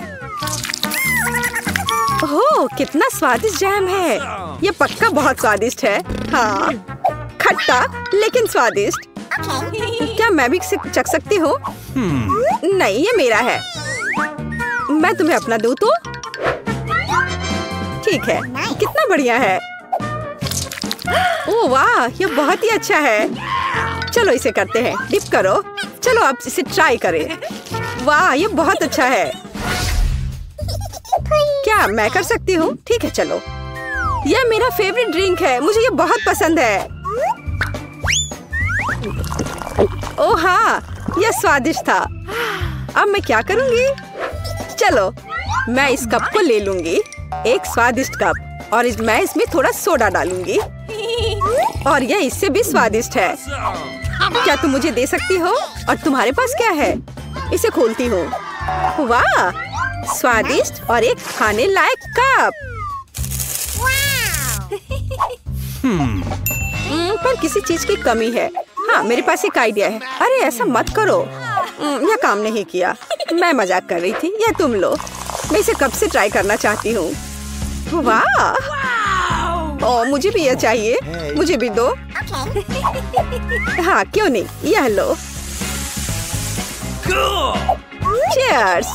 ओह, कितना स्वादिष्ट जैम है। ये पक्का बहुत स्वादिष्ट है। हाँ, खट्टा लेकिन स्वादिष्ट। क्या मैं भी चख सकती हूँ? नहीं, ये मेरा है। मैं तुम्हें अपना दूँ तो? ठीक है, कितना बढ़िया है। ओह वाह, ये बहुत ही अच्छा है। चलो इसे करते हैं। डिप करो। चलो अब इसे ट्राई करें। वाह, ये बहुत अच्छा है। क्या मैं कर सकती हूँ? ठीक है, चलो। यह मेरा फेवरेट ड्रिंक है। मुझे ये बहुत पसंद है। ओह हाँ, यह स्वादिष्ट था। अब मैं क्या करूँगी? चलो, मैं इस कप को ले लूंगी। एक स्वादिष्ट कप। और मैं इसमें थोड़ा सोडा डालूंगी। और यह इससे भी स्वादिष्ट है। क्या तुम मुझे दे सकती हो? और तुम्हारे पास क्या है? इसे खोलती हूँ। वाह, स्वादिष्ट और एक खाने लायक कप। पर किसी चीज की कमी है। हाँ, मेरे पास एक आइडिया है। अरे ऐसा मत करो, यह काम नहीं किया। मैं मजाक कर रही थी। या तुम लो, मैं इसे कब से ट्राई करना चाहती हूँ। वाह! ओह, मुझे भी यह चाहिए। मुझे भी दो। हाँ, क्यों नहीं, यह लो। चीयर्स।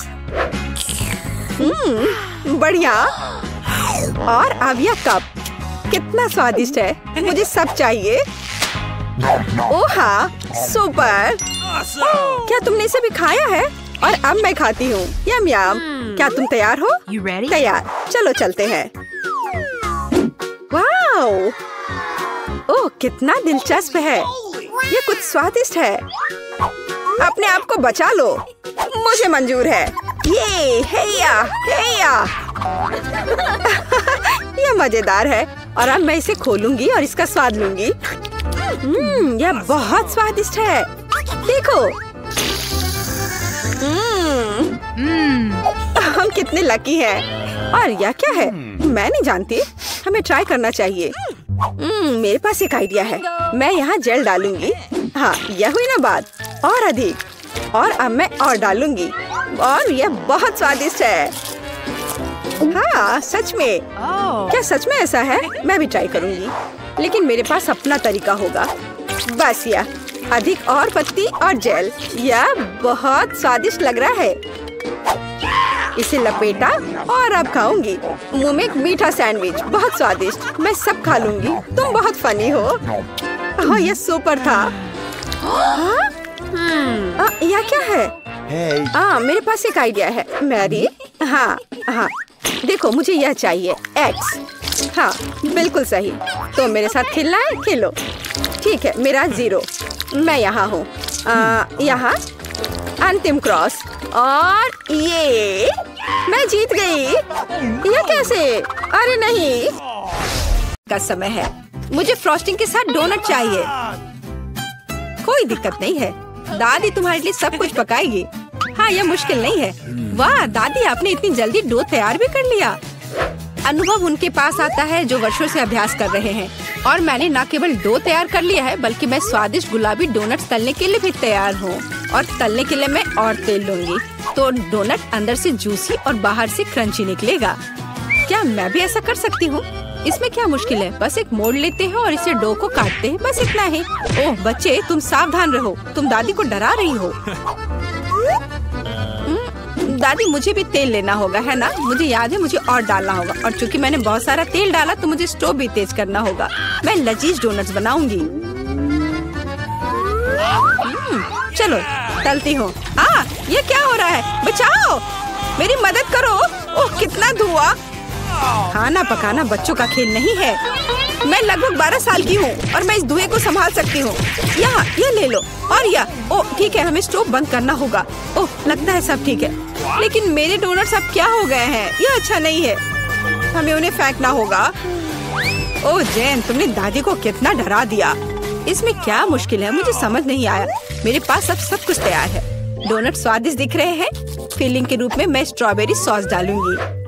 बढ़िया। और अब यह कप कितना स्वादिष्ट है। मुझे सब चाहिए। ओह हाँ, सुपर। क्या तुमने इसे भी खाया है? और अब मैं खाती हूँ। यम यम। क्या तुम तैयार हो? तैयार। चलो चलते हैं। वाओ! ओह, कितना दिलचस्प है। ये कुछ स्वादिष्ट है। अपने आप को बचा लो। मुझे मंजूर है। ये हेया हेया। ये मजेदार है। और अब मैं इसे खोलूंगी और इसका स्वाद लूंगी। यह बहुत स्वादिष्ट है। देखो। हम कितने लकी हैं। और यह क्या है? मैं नहीं जानती। हमें ट्राई करना चाहिए। मेरे पास एक आइडिया है। मैं यहाँ जेल डालूंगी। हाँ, यह हुई ना बात। और अधिक। और अब मैं और डालूंगी। और यह बहुत स्वादिष्ट है। हाँ, सच में। क्या सच में ऐसा है? मैं भी ट्राई करूंगी, लेकिन मेरे पास अपना तरीका होगा। बस यह अधिक और पत्ती और जेल। यह बहुत स्वादिष्ट लग रहा है। इसे लपेटा और अब खाऊंगी। मुंह में एक मीठा सैंडविच, बहुत स्वादिष्ट। मैं सब खा लूंगी। तुम बहुत फनी हो। हाँ, यह सुपर था। हाँ? यह क्या है? मेरे पास एक आइडिया है। मैरी। हाँ हाँ, देखो, मुझे यह चाहिए। एक्स। हाँ, बिल्कुल सही। तो मेरे साथ खेलना है? खेलो। ठीक है, मेरा 0। मैं यहाँ हूँ। यहाँ अंतिम क्रॉस। और ये मैं जीत गई। यह कैसे? अरे नहीं। का समय है। मुझे फ्रॉस्टिंग के साथ डोनट चाहिए। कोई दिक्कत नहीं है, दादी तुम्हारे लिए सब कुछ पकाएगी। हाँ, यह मुश्किल नहीं है। वाह दादी, आपने इतनी जल्दी डो तैयार भी कर लिया। अनुभव उनके पास आता है जो वर्षों से अभ्यास कर रहे हैं। और मैंने न केवल डो तैयार कर लिया है, बल्कि मैं स्वादिष्ट गुलाबी डोनट्स तलने के लिए भी तैयार हूँ। और तलने के लिए मैं और तेल लूंगी, तो डोनट अंदर से जूसी और बाहर से क्रंची निकलेगा। क्या मैं भी ऐसा कर सकती हूँ? इसमें क्या मुश्किल है? बस एक मोड़ लेते हैं और इसे डो को काटते हैं, बस इतना ही। ओह बच्चे, तुम सावधान रहो। तुम दादी को डरा रही हो। दादी, मुझे भी तेल लेना होगा, है ना? मुझे याद है, मुझे और डालना होगा। और चूंकि मैंने बहुत सारा तेल डाला, तो मुझे स्टोव भी तेज करना होगा। मैं लजीज डोनट्स बनाऊंगी। चलो तलती हूँ। ये क्या हो रहा है? बचाओ, मेरी मदद करो। ओह, कितना धुआं। खाना पकाना बच्चों का खेल नहीं है। मैं लगभग 12 साल की हूँ और मैं इस धुएं को संभाल सकती हूँ। यहाँ, ये ले लो। और यह, ओह ठीक है, हमें स्टोव बंद करना होगा। ओह, लगता है सब ठीक है। लेकिन मेरे डोनट्स अब क्या हो गए हैं? यह अच्छा नहीं है। हमें उन्हें फेंकना होगा। ओह जैन, तुमने दादी को कितना डरा दिया। इसमें क्या मुश्किल है? मुझे समझ नहीं आया। मेरे पास अब सब कुछ तैयार है। डोनट स्वादिष्ट दिख रहे हैं। फिलिंग के रूप में मैं स्ट्रॉबेरी सॉस डालूंगी।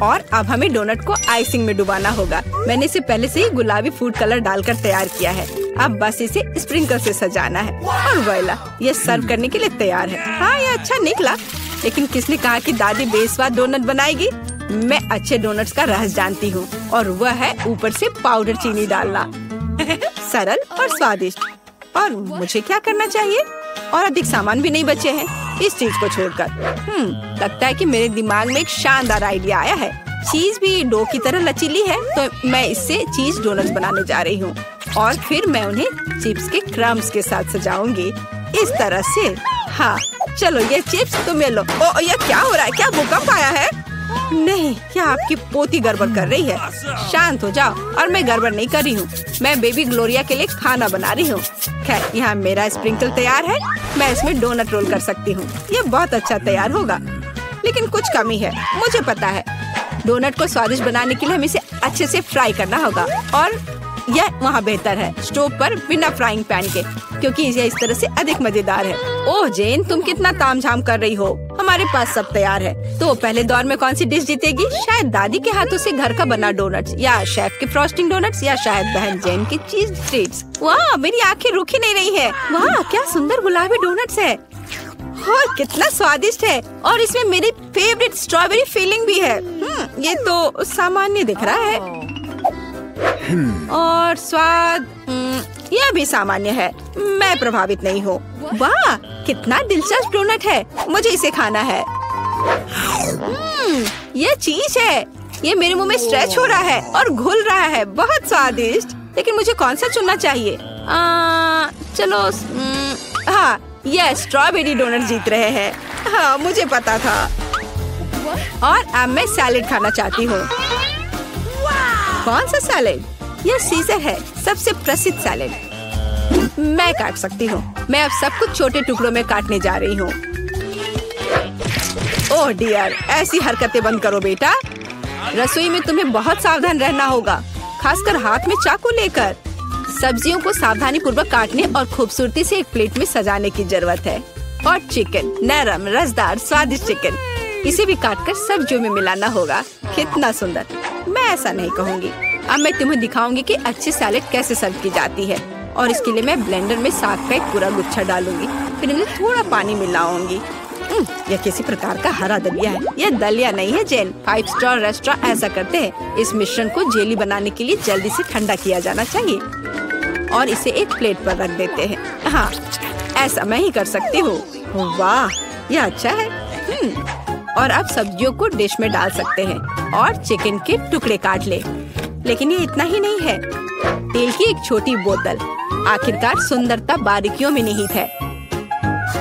और अब हमें डोनट को आइसिंग में डुबाना होगा। मैंने इसे पहले से ही गुलाबी फूड कलर डालकर तैयार किया है। अब बस इसे स्प्रिंकल से सजाना है। और वोइला, ये सर्व करने के लिए तैयार है। हाँ, ये अच्छा निकला। लेकिन किसने कहा कि दादी बेस्वाद डोनट बनाएगी? मैं अच्छे डोनट्स का रहस्य जानती हूँ, और वह है ऊपर से पाउडर चीनी डालना। सरल और स्वादिष्ट। और मुझे क्या करना चाहिए? और अधिक सामान भी नहीं बचे हैं इस चीज को छोड़कर। लगता है कि मेरे दिमाग में एक शानदार आइडिया आया है। चीज भी डो की तरह लचीली है, तो मैं इससे चीज डोनट्स बनाने जा रही हूँ। और फिर मैं उन्हें चिप्स के क्रम्स के साथ सजाऊंगी, इस तरह से। हाँ चलो, ये चिप्स तुम्हें लो। ओ, ये क्या हो रहा है? क्या भूकंप आया है? नहीं, क्या आपकी पोती गड़बड़ कर रही है? शांत हो जाओ। और मैं गड़बड़ नहीं कर रही हूँ, मैं बेबी ग्लोरिया के लिए खाना बना रही हूँ। खैर, यहाँ मेरा स्प्रिंकल तैयार है। मैं इसमें डोनट रोल कर सकती हूँ। ये बहुत अच्छा तैयार होगा, लेकिन कुछ कमी है, मुझे पता है। डोनट को स्वादिष्ट बनाने के लिए हमें इसे अच्छे से फ्राई करना होगा। और यह वहाँ बेहतर है स्टोव पर बिना फ्राइंग पैन के, क्योंकि यह इस तरह से अधिक मजेदार है। ओह जेन, तुम कितना तामझाम कर रही हो। हमारे पास सब तैयार है। तो पहले दौर में कौन सी डिश जीतेगी? शायद दादी के हाथों से घर का बना डोनट्स, या शेफ के फ्रॉस्टिंग डोनट्स, या शायद बहन जेन के चीज ट्रीट्स। वाह, मेरी आंखें रुक ही नहीं रही है। वाह, क्या सुंदर गुलाबी डोनट्स है। और कितना स्वादिष्ट है। और इसमें मेरी फेवरेट स्ट्रॉबेरी फीलिंग भी है। ये तो सामान्य दिख रहा है। और स्वाद यह भी सामान्य है। मैं प्रभावित नहीं हूँ। वाह, कितना दिलचस्प डोनट है। मुझे इसे खाना है। ये चीज है। ये मेरे मुंह में स्ट्रेच हो रहा है और घुल रहा है। बहुत स्वादिष्ट। लेकिन मुझे कौन सा चुनना चाहिए? चलो, हाँ, ये स्ट्रॉबेरी डोनट जीत रहे हैं। हाँ, मुझे पता था। और अब मैं सैलेड खाना चाहती हूँ। कौन सा सैलेड? यह सीजर है, सबसे प्रसिद्ध सैलेड। मैं काट सकती हूँ। मैं अब सब कुछ छोटे टुकड़ों में काटने जा रही हूँ। ओह डियर, ऐसी हरकतें बंद करो बेटा। रसोई में तुम्हें बहुत सावधान रहना होगा, खासकर हाथ में चाकू लेकर। सब्जियों को सावधानी पूर्वक काटने और खूबसूरती से एक प्लेट में सजाने की जरूरत है। और चिकन, नरम, रसदार, स्वादिष्ट चिकन, इसे भी काटकर सब्जियों में मिलाना होगा। कितना सुंदर। मैं ऐसा नहीं कहूँगी। अब मैं तुम्हें दिखाऊंगी कि अच्छी सैलेड कैसे सर्व की जाती है। और इसके लिए मैं ब्लेंडर में साग का एक पूरा गुच्छा डालूंगी। फिर इनमें थोड़ा पानी मिलाऊंगी। यह किसी प्रकार का हरा दलिया है। यह दलिया नहीं है जेन। 5 स्टार रेस्टोरेंट ऐसा करते हैं। इस मिश्रण को जेली बनाने के लिए जल्दी से ठंडा किया जाना चाहिए और इसे एक प्लेट पर रख देते हैं। हाँ, ऐसा मैं ही कर सकती हूँ। वाह, यह अच्छा है। और अब सब्जियों को डिश में डाल सकते हैं और चिकन के टुकड़े काट ले। लेकिन ये इतना ही नहीं है। तेल की एक छोटी बोतल। आखिरकार सुंदरता बारीकियों में निहित है।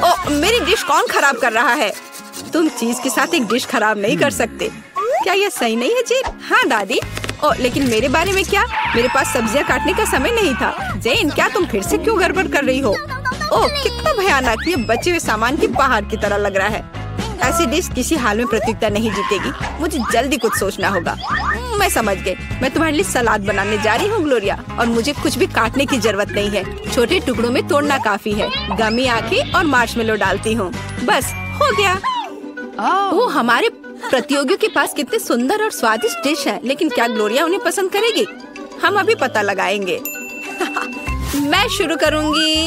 ओह, मेरी डिश कौन खराब कर रहा है? तुम चीज के साथ एक डिश खराब नहीं कर सकते। क्या यह सही नहीं है जेन? हाँ दादी। ओह, लेकिन मेरे बारे में क्या? मेरे पास सब्जियां काटने का समय नहीं था। जेन, क्या तुम फिर से क्यों गड़बड़ कर रही हो? ओह, कितना भयानक। ये बचे हुए सामान की पहाड़ की तरह लग रहा है। ऐसी डिश किसी हाल में प्रतियोगिता नहीं जीतेगी। मुझे जल्दी कुछ सोचना होगा। मैं समझ गई। मैं तुम्हारे लिए सलाद बनाने जा रही हूँ ग्लोरिया। और मुझे कुछ भी काटने की जरूरत नहीं है। छोटे टुकड़ों में तोड़ना काफी है। गमी आंखें और मार्शमेलो डालती हूँ। बस हो गया। ओह, हमारे प्रतियोगियों के पास कितने सुंदर और स्वादिष्ट डिश है। लेकिन क्या ग्लोरिया उन्हें पसंद करेगी? हम अभी पता लगाएंगे। मैं शुरू करूंगी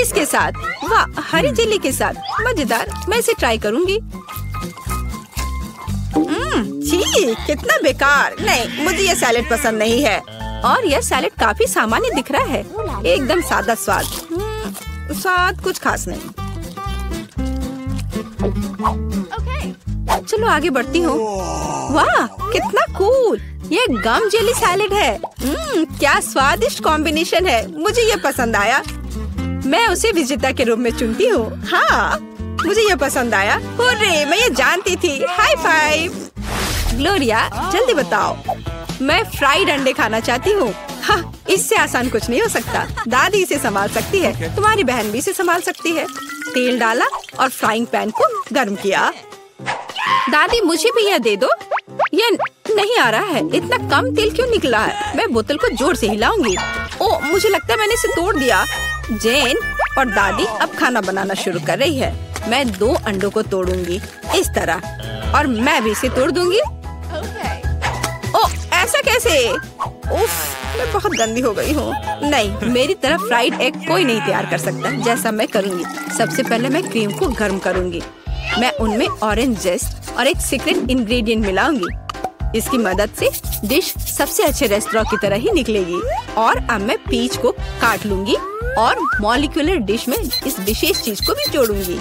इसके साथ। वाह, हरी जेली के साथ। मजेदार। मैं इसे ट्राई करूंगी। छी, कितना बेकार। नहीं, मुझे ये सैलेड पसंद नहीं है। और यह सैलेड काफी सामान्य दिख रहा है। एकदम सादा स्वाद। स्वाद कुछ खास नहीं। चलो आगे बढ़ती हूँ। वाह, कितना कूल। ये गम जेली सैलेड है। क्या स्वादिष्ट कॉम्बिनेशन है। मुझे ये पसंद आया। मैं उसे विजेता के रूप में चुनती हूँ। हाँ, मुझे ये पसंद आया। हुर्रे, मैं ये जानती थी। High five. ग्लोरिया, जल्दी बताओ। मैं फ्राइड अंडे खाना चाहती हूँ। हाँ, इससे आसान कुछ नहीं हो सकता। दादी इसे संभाल सकती है। तुम्हारी बहन भी इसे संभाल सकती है। तेल डाला और फ्राइंग पैन को गर्म किया। दादी, मुझे भी यह दे दो। ये नहीं आ रहा है। इतना कम तेल क्यों निकला है? मैं बोतल को जोर से हिलाऊंगी। ओह, मुझे लगता है मैंने इसे तोड़ दिया। जेन और दादी अब खाना बनाना शुरू कर रही है। मैं 2 अंडों को तोड़ूंगी इस तरह। और मैं भी इसे तोड़ दूंगी। ओह, ऐसा कैसे? उफ, मैं बहुत गंदी हो गई हूँ। नहीं, मेरी तरफ फ्राइड एग कोई नहीं तैयार कर सकता। जैसा मैं करूँगी। सबसे पहले मैं क्रीम को गर्म करूँगी। मैं उनमें ऑरेंज जेस्ट और एक सीक्रेट इंग्रेडिएंट मिलाऊंगी। इसकी मदद से डिश सबसे अच्छे रेस्टोरेंट की तरह ही निकलेगी। और अब मैं पीच को काट लूंगी और मॉलिक्यूलर डिश में इस विशेष चीज को भी जोड़ूंगी।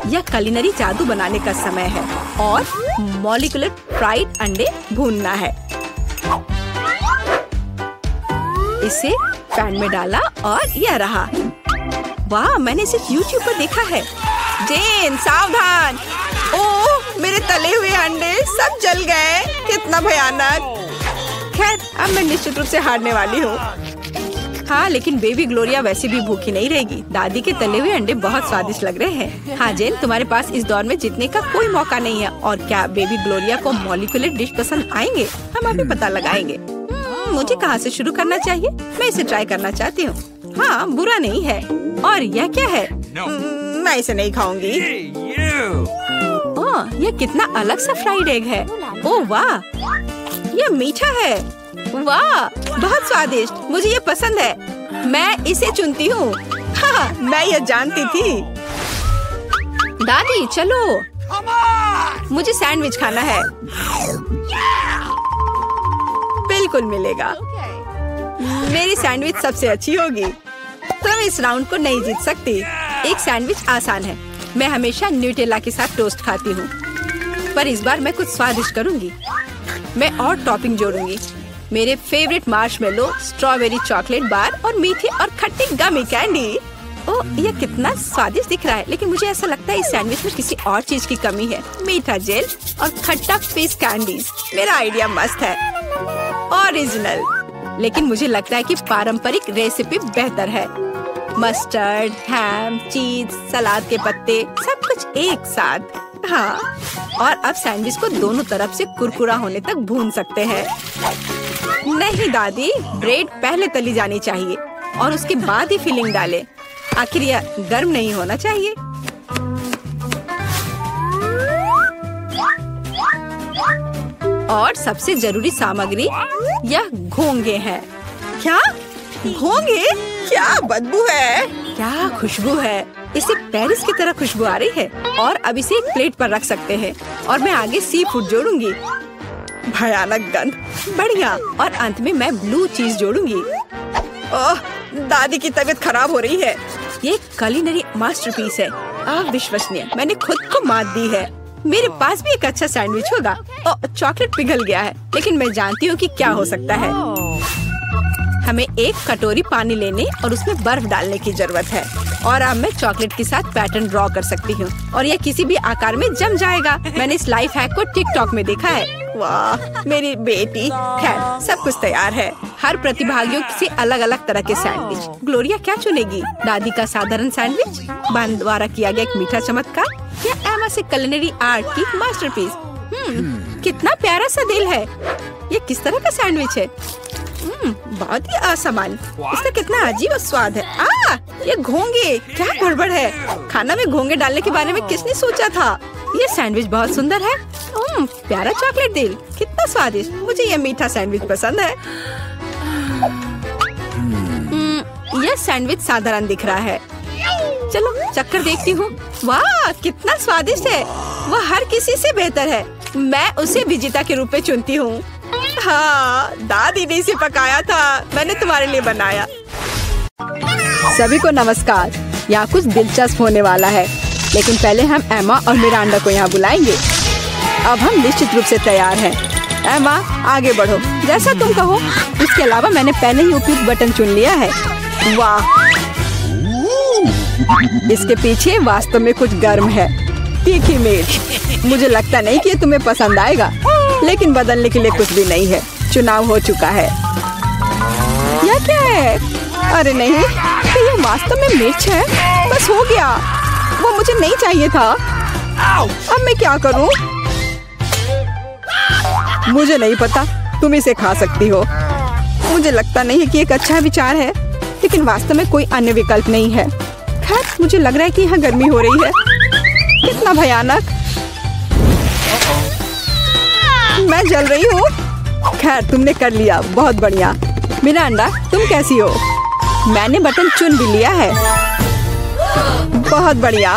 यह कुलिनरी जादू बनाने का समय है। और मॉलिक्यूलर फ्राइड अंडे भूनना है। इसे पैन में डाला और यह रहा। वाह, मैंने इसे YouTube पर देखा है। जेन, सावधान। ओह, मेरे तले हुए अंडे सब जल गए। कितना भयानक। खैर, अब मैं निश्चित रूप से हारने वाली हूँ। हाँ, लेकिन बेबी ग्लोरिया वैसे भी भूखी नहीं रहेगी। दादी के तले हुए अंडे बहुत स्वादिष्ट लग रहे हैं। हाँ जेन, तुम्हारे पास इस दौर में जीतने का कोई मौका नहीं है। और क्या बेबी ग्लोरिया को मॉलिक्यूलर डिश पसंद आएंगे? हम अभी पता लगाएंगे। मुझे कहाँ से शुरू करना चाहिए? मैं इसे ट्राई करना चाहती हूँ। हाँ, बुरा नहीं है। और यह क्या है? मैं इसे नहीं खाऊंगी। Hey, you! ओह, ये कितना अलग सा फ्राइड एग है। ओह वाह, ये मीठा है। वाह, बहुत स्वादिष्ट, मुझे ये पसंद है। मैं इसे चुनती हूँ। हाँ, मैं ये जानती थी। दादी चलो, Come on! मुझे सैंडविच खाना है। बिल्कुल मिलेगा। मेरी सैंडविच सबसे अच्छी होगी। तुम इस राउंड को नहीं जीत सकती। एक सैंडविच आसान है। मैं हमेशा न्यूटेला के साथ टोस्ट खाती हूँ, पर इस बार मैं कुछ स्वादिष्ट करूँगी। मैं और टॉपिंग जोड़ूंगी। मेरे favourite marshmallow, strawberry chocolate bar और मीठी और खट्टी गमी कैंडी। ओह, ये कितना स्वादिष्ट दिख रहा है, लेकिन मुझे ऐसा लगता है इस सैंडविच में किसी और चीज की कमी है। मीठा जेल और खट्टा फिश कैंडीज। मेरा आइडिया मस्त है, ओरिजिनल। लेकिन मुझे लगता है कि पारंपरिक रेसिपी बेहतर है। मस्टर्ड, हैम, चीज, सलाद के पत्ते, सब कुछ एक साथ। हाँ, और अब सैंडविच को दोनों तरफ से कुरकुरा होने तक भून सकते हैं। नहीं दादी, ब्रेड पहले तली जानी चाहिए और उसके बाद ही फिलिंग डालें। आखिर यह गर्म नहीं होना चाहिए। और सबसे जरूरी सामग्री यह घोंगे हैं। क्या घोंगे? क्या बदबू है, क्या खुशबू है। इसे पेरिस की तरह खुशबू आ रही है। और अब इसे एक प्लेट पर रख सकते हैं और मैं आगे सी फूड जोड़ूंगी। भयानक गंध, बढ़िया। और अंत में मैं ब्लू चीज जोड़ूंगी। ओह, दादी की तबीयत खराब हो रही है। ये कुलिनरी मास्टरपीस है, अविश्वसनीय। मैंने खुद को मात दी है। मेरे पास भी एक अच्छा सैंडविच होगा। ओह, चॉकलेट पिघल गया है, लेकिन मैं जानती हूँ कि क्या हो सकता है। हमें एक कटोरी पानी लेने और उसमें बर्फ डालने की जरूरत है। और अब मैं चॉकलेट के साथ पैटर्न ड्रॉ कर सकती हूँ और यह किसी भी आकार में जम जाएगा। मैंने इस लाइफ हैक को टिकटॉक में देखा है। वाह, मेरी बेटी। खैर, सब कुछ तैयार है। हर प्रतिभागियों से अलग अलग तरह के सैंडविच। ग्लोरिया क्या चुनेगी? दादी का साधारण सैंडविच, बहन द्वारा किया गया एक मीठा चमत्कार, या एमा से कुलिनरी आर्ट की मास्टरपीस? कितना प्यारा सा दिल है। ये किस तरह का सैंडविच है? बहुत ही असामान्य। इसका कितना अजीब स्वाद है। ये घोंगे, क्या गड़बड़ है। खाना में घोंगे डालने के बारे में किसने सोचा था? ये सैंडविच बहुत सुंदर है। प्यारा चॉकलेट दिल, कितना स्वादिष्ट। मुझे ये मीठा सैंडविच पसंद है। यह सैंडविच साधारण दिख रहा है। चलो चक्कर देखती हूँ। वाह, कितना स्वादिष्ट है। वह हर किसी से बेहतर है। मैं उसे विजेता के रूप में चुनती हूँ। हाँ, दादी ने इसे पकाया था, मैंने तुम्हारे लिए बनाया। सभी को नमस्कार। यहाँ कुछ दिलचस्प होने वाला है, लेकिन पहले हम एमा और मिरांडा को यहाँ बुलाएंगे। अब हम निश्चित रूप से तैयार हैं। एमा, आगे बढ़ो, जैसा तुम कहो। इसके अलावा मैंने पहले ही उपयुक्त बटन चुन लिया है। वाह, इसके पीछे वास्तव में कुछ गर्म है। तीखी मिर्च। मुझे लगता नहीं कि ये तुम्हें पसंद आएगा, लेकिन बदलने के लिए कुछ भी नहीं है। चुनाव हो चुका है। यह क्या है? अरे नहीं, ये वास्तव में मिर्च है। बस हो गया, वो मुझे नहीं चाहिए था। अब मैं क्या करूं? मुझे नहीं पता, तुम इसे खा सकती हो। मुझे लगता नहीं है कि एक अच्छा विचार है, लेकिन वास्तव में कोई अन्य विकल्प नहीं है। खैर, मुझे लग रहा है कि यहाँ गर्मी हो रही है। कितना भयानक। मैं जल रही हूँ। खैर, तुमने कर लिया, बहुत बढ़िया। मिरांडा, तुम कैसी हो? मैंने बटन चुन भी लिया है। बहुत बढ़िया।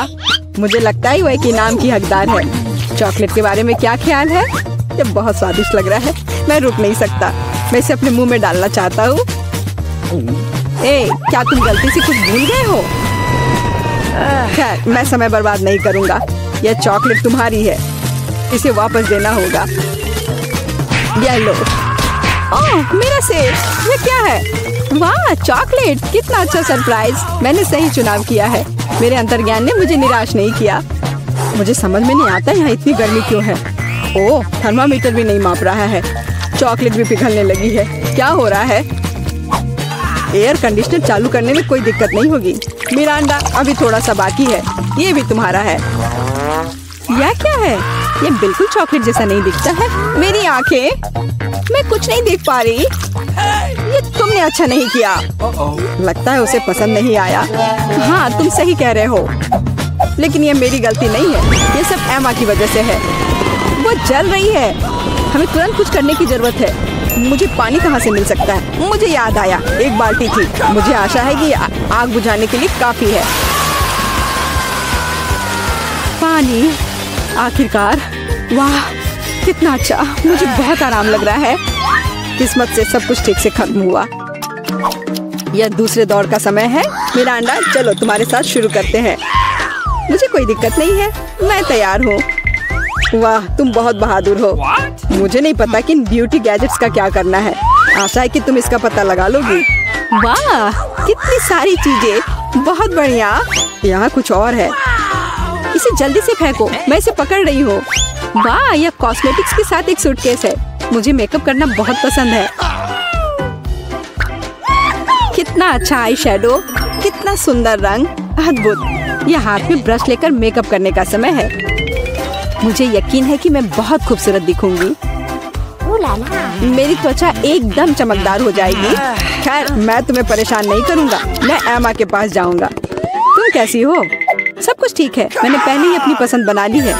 मुझे लगता है वह एक इनाम की हकदार है। चॉकलेट के बारे में क्या ख्याल है? ये बहुत स्वादिष्ट लग रहा है। मैं रुक नहीं सकता, मैं इसे अपने मुंह में डालना चाहता हूँ। क्या तुम गलती से कुछ भूल गए हो? खैर, मैं समय बर्बाद नहीं करूँगा। यह चॉकलेट तुम्हारी है, इसे वापस देना होगा। यह लो। ओह, मेरा सेब। ये क्या है? वाह, चॉकलेट, कितना अच्छा सरप्राइज। मैंने सही चुनाव किया है। मेरे अंतर्ज्ञान ने मुझे निराश नहीं किया। मुझे समझ में नहीं आता यहाँ इतनी गर्मी क्यों है। ओह, थर्मामीटर भी नहीं माप रहा है। चॉकलेट भी पिघलने लगी है। क्या हो रहा है? एयर कंडीशनर चालू करने में कोई दिक्कत नहीं होगी। मिरांडा, अभी थोड़ा सा बाकी है। ये भी तुम्हारा है। यह क्या है? ये बिल्कुल चॉकलेट जैसा नहीं दिखता है। मेरी आंखें, मैं कुछ नहीं देख पा रही। ये तुमने अच्छा नहीं किया। लगता है उसे पसंद नहीं आया। हाँ, तुम सही कह रहे हो। लेकिन ये मेरी गलती नहीं है, ये सब एमा की वजह से है। वो जल रही है, हमें तुरंत कुछ करने की जरूरत है। मुझे पानी कहाँ से मिल सकता है? मुझे याद आया, एक बाल्टी थी। मुझे आशा है कि आग बुझाने के लिए काफी है। पानी, आखिरकार। वाह कितना अच्छा, मुझे बहुत आराम लग रहा है। किस्मत से सब कुछ ठीक से खत्म हुआ। यह दूसरे दौर का समय है। मिरांडा, चलो तुम्हारे साथ शुरू करते हैं। मुझे कोई दिक्कत नहीं है, मैं तैयार हूँ। वाह तुम बहुत बहादुर हो। मुझे नहीं पता कि इन ब्यूटी गैजेट्स का क्या करना है। आशा है कि तुम इसका पता लगा लोगी। वाह कितनी सारी चीजें, बहुत बढ़िया। यहाँ कुछ और है, इसे जल्दी से फेंको, मैं इसे पकड़ रही हूँ। वाह यह कॉस्मेटिक्स के साथ एक सूटकेस है। मुझे मेकअप करना बहुत पसंद है। कितना अच्छा आई शेडो, कितना सुंदर रंग, अद्भुत। यह हाथ में ब्रश लेकर मेकअप करने का समय है। मुझे यकीन है कि मैं बहुत खूबसूरत दिखूंगी। मेरी त्वचा एकदम चमकदार हो जाएगी। खैर मैं तुम्हें परेशान नहीं करूंगा, मैं एमा के पास जाऊंगा। तुम कैसी हो? सब कुछ ठीक है, मैंने पहले ही अपनी पसंद बना ली है।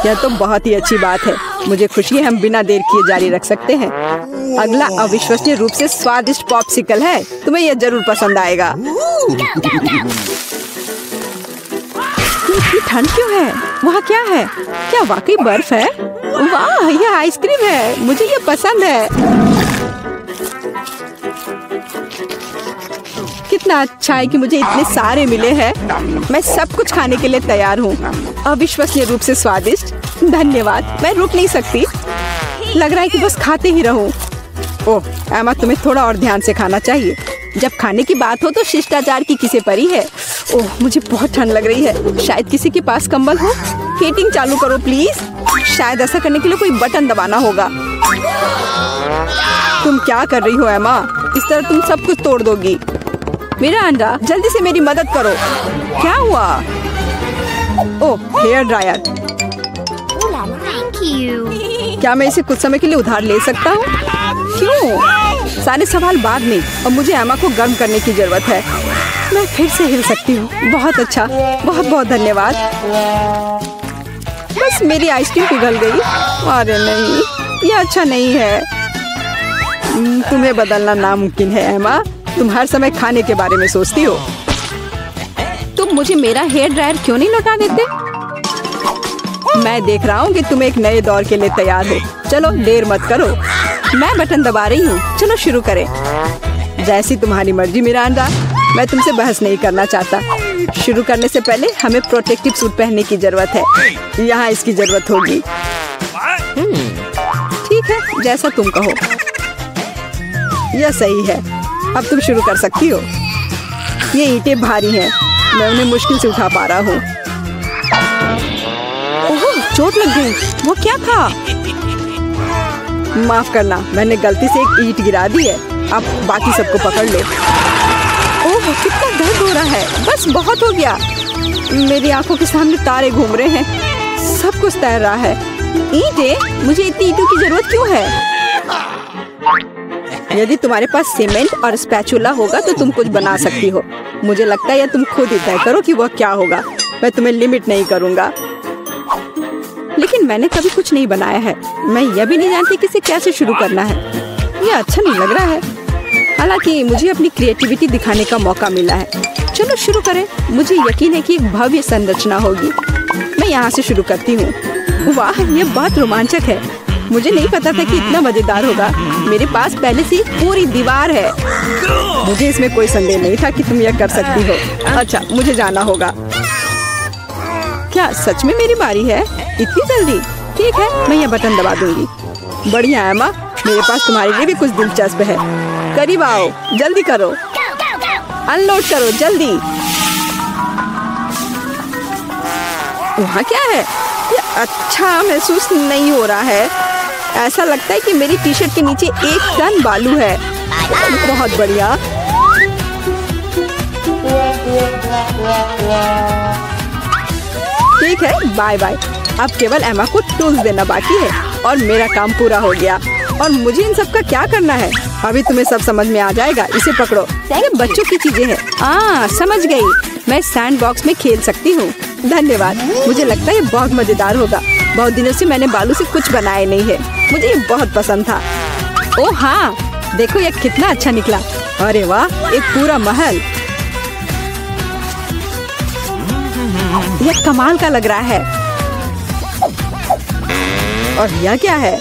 यह तो बहुत ही अच्छी बात है। मुझे खुशी है हम बिना देर किए जारी रख सकते हैं। अगला अविश्वसनीय रूप से स्वादिष्ट पॉप्सिकल है, तुम्हें यह जरूर पसंद आएगा। इतनी ठंड क्यों है? वहाँ क्या है? क्या वाकई बर्फ है? वाह यह आइसक्रीम है, मुझे ये पसंद है। कितना अच्छा है कि मुझे इतने सारे मिले हैं। मैं सब कुछ खाने के लिए तैयार हूँ। अविश्वसनीय रूप से स्वादिष्ट, धन्यवाद। मैं रुक नहीं सकती, लग रहा है कि बस खाते ही रहूं। ओह एमा, तुम्हें थोड़ा और ध्यान से खाना चाहिए। जब खाने की बात हो तो शिष्टाचार की किसे परी है। ओह मुझे बहुत ठंड लग रही है, शायद किसी के पास कंबल हो। हीटिंग चालू करो प्लीज। शायद ऐसा करने के लिए कोई बटन दबाना होगा। तुम क्या कर रही हो एमा? इस तरह तुम सब कुछ तोड़ दोगी। मिरांडा जल्दी से मेरी मदद करो। क्या हुआ? ओह हेयर ड्रायर। क्या मैं इसे कुछ समय के लिए उधार ले सकता हूँ? क्यों? सारे सवाल बाद में, और मुझे एमा को गर्म करने की जरूरत है। मैं फिर से हिल सकती हूँ। बहुत अच्छा, बहुत बहुत धन्यवाद। बस मेरी आइसक्रीम पिघल गई। अरे नहीं, यह अच्छा नहीं है। तुम्हें बदलना नामुमकिन है एमा, तुम हर समय खाने के बारे में सोचती हो। तुम मुझे मेरा हेयर ड्रायर क्यों नहीं लौटा देते? मैं देख रहा हूँ कि तुम एक नए दौर के लिए तैयार हो। चलो देर मत करो, मैं बटन दबा रही हूँ। चलो शुरू करें। जैसी तुम्हारी मर्जी मिरांडा, मैं तुमसे बहस नहीं करना चाहता। शुरू करने से पहले हमें प्रोटेक्टिव सूट पहनने की जरूरत है। यहाँ इसकी जरूरत होगी। ठीक है, जैसा तुम कहो। यह सही है, अब तुम शुरू कर सकती हो। ये ईंटें भारी हैं, मैं उन्हें मुश्किल से उठा पा रहा हूँ। ओह चोट लग गई। वो क्या था? माफ करना, मैंने गलती से एक ईंट गिरा दी है। अब बाकी सबको पकड़ लो। ओह कितना दर्द हो रहा है। बस बहुत हो गया। मेरी आंखों के सामने तारे घूम रहे हैं, सब कुछ तैर रहा है। ईंटें? मुझे इतनी ईंटों की जरूरत क्यों है? यदि तुम्हारे पास सीमेंट और स्पैचुला होगा तो तुम कुछ बना सकती हो। मुझे लगता है या तुम खुद ही तय करो कि वह क्या होगा। मैं तुम्हें लिमिट नहीं करूँगा। लेकिन मैंने कभी कुछ नहीं बनाया है। मैं यह भी नहीं जानती कि इसे कैसे शुरू करना है। यह अच्छा नहीं लग रहा है। हालांकि मुझे अपनी क्रिएटिविटी दिखाने का मौका मिला है। चलो शुरू करें। मुझे यकीन है कि एक भव्य संरचना होगी। मैं यहाँ से शुरू करती हूँ। वाह यह बहुत रोमांचक है। मुझे नहीं पता था कि इतना मजेदार होगा। मेरे पास पहले से पूरी दीवार है। मुझे इसमें कोई संदेह नहीं था कि तुम यह कर सकती हो। अच्छा मुझे जाना होगा। क्या सच में मेरी बारी है? इतनी जल्दी? ठीक है, मैं यह बटन दबा दूंगी। बढ़िया एमा, मेरे पास तुम्हारे लिए भी कुछ दिलचस्प है। करीब आओ, जल्दी करो। अनलोड करो जल्दी। वहाँ क्या है? ये अच्छा महसूस नहीं हो रहा है। ऐसा लगता है कि मेरी टी शर्ट के नीचे 1 टन बालू है। बहुत बढ़िया। ठीक है, बाय बाय। अब केवल एमा को टूल्स देना बाकी है और मेरा काम पूरा हो गया। और मुझे इन सब का क्या करना है? अभी तुम्हें सब समझ में आ जाएगा। इसे पकड़ो। ये बच्चों की चीजें हैं। समझ गई। मैं सैंड बॉक्स में खेल सकती हूँ। धन्यवाद। मुझे लगता है ये बहुत मजेदार होगा। बहुत दिनों से मैंने बालू से कुछ बनाया नहीं है। मुझे ये बहुत पसंद था। ओह हाँ, देखो ये कितना अच्छा निकला। अरे वाह, एक पूरा महल। यह कमाल का लग रहा है। और यह क्या है?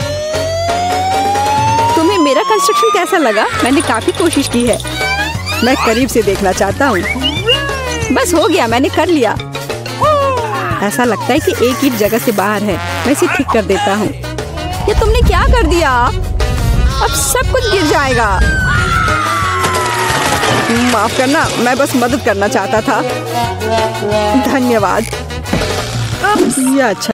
तुम्हें मेरा कंस्ट्रक्शन कैसा लगा? मैंने काफी कोशिश की है। मैं करीब से देखना चाहता हूँ। बस हो गया, मैंने कर लिया। ऐसा लगता है कि एक ईंट जगह से बाहर है। मैं इसे ठीक कर देता हूँ। ये तुमने क्या कर दिया? अब सब कुछ गिर जाएगा। माफ करना, मैं बस मदद करना चाहता था। धन्यवाद। अब ये अच्छा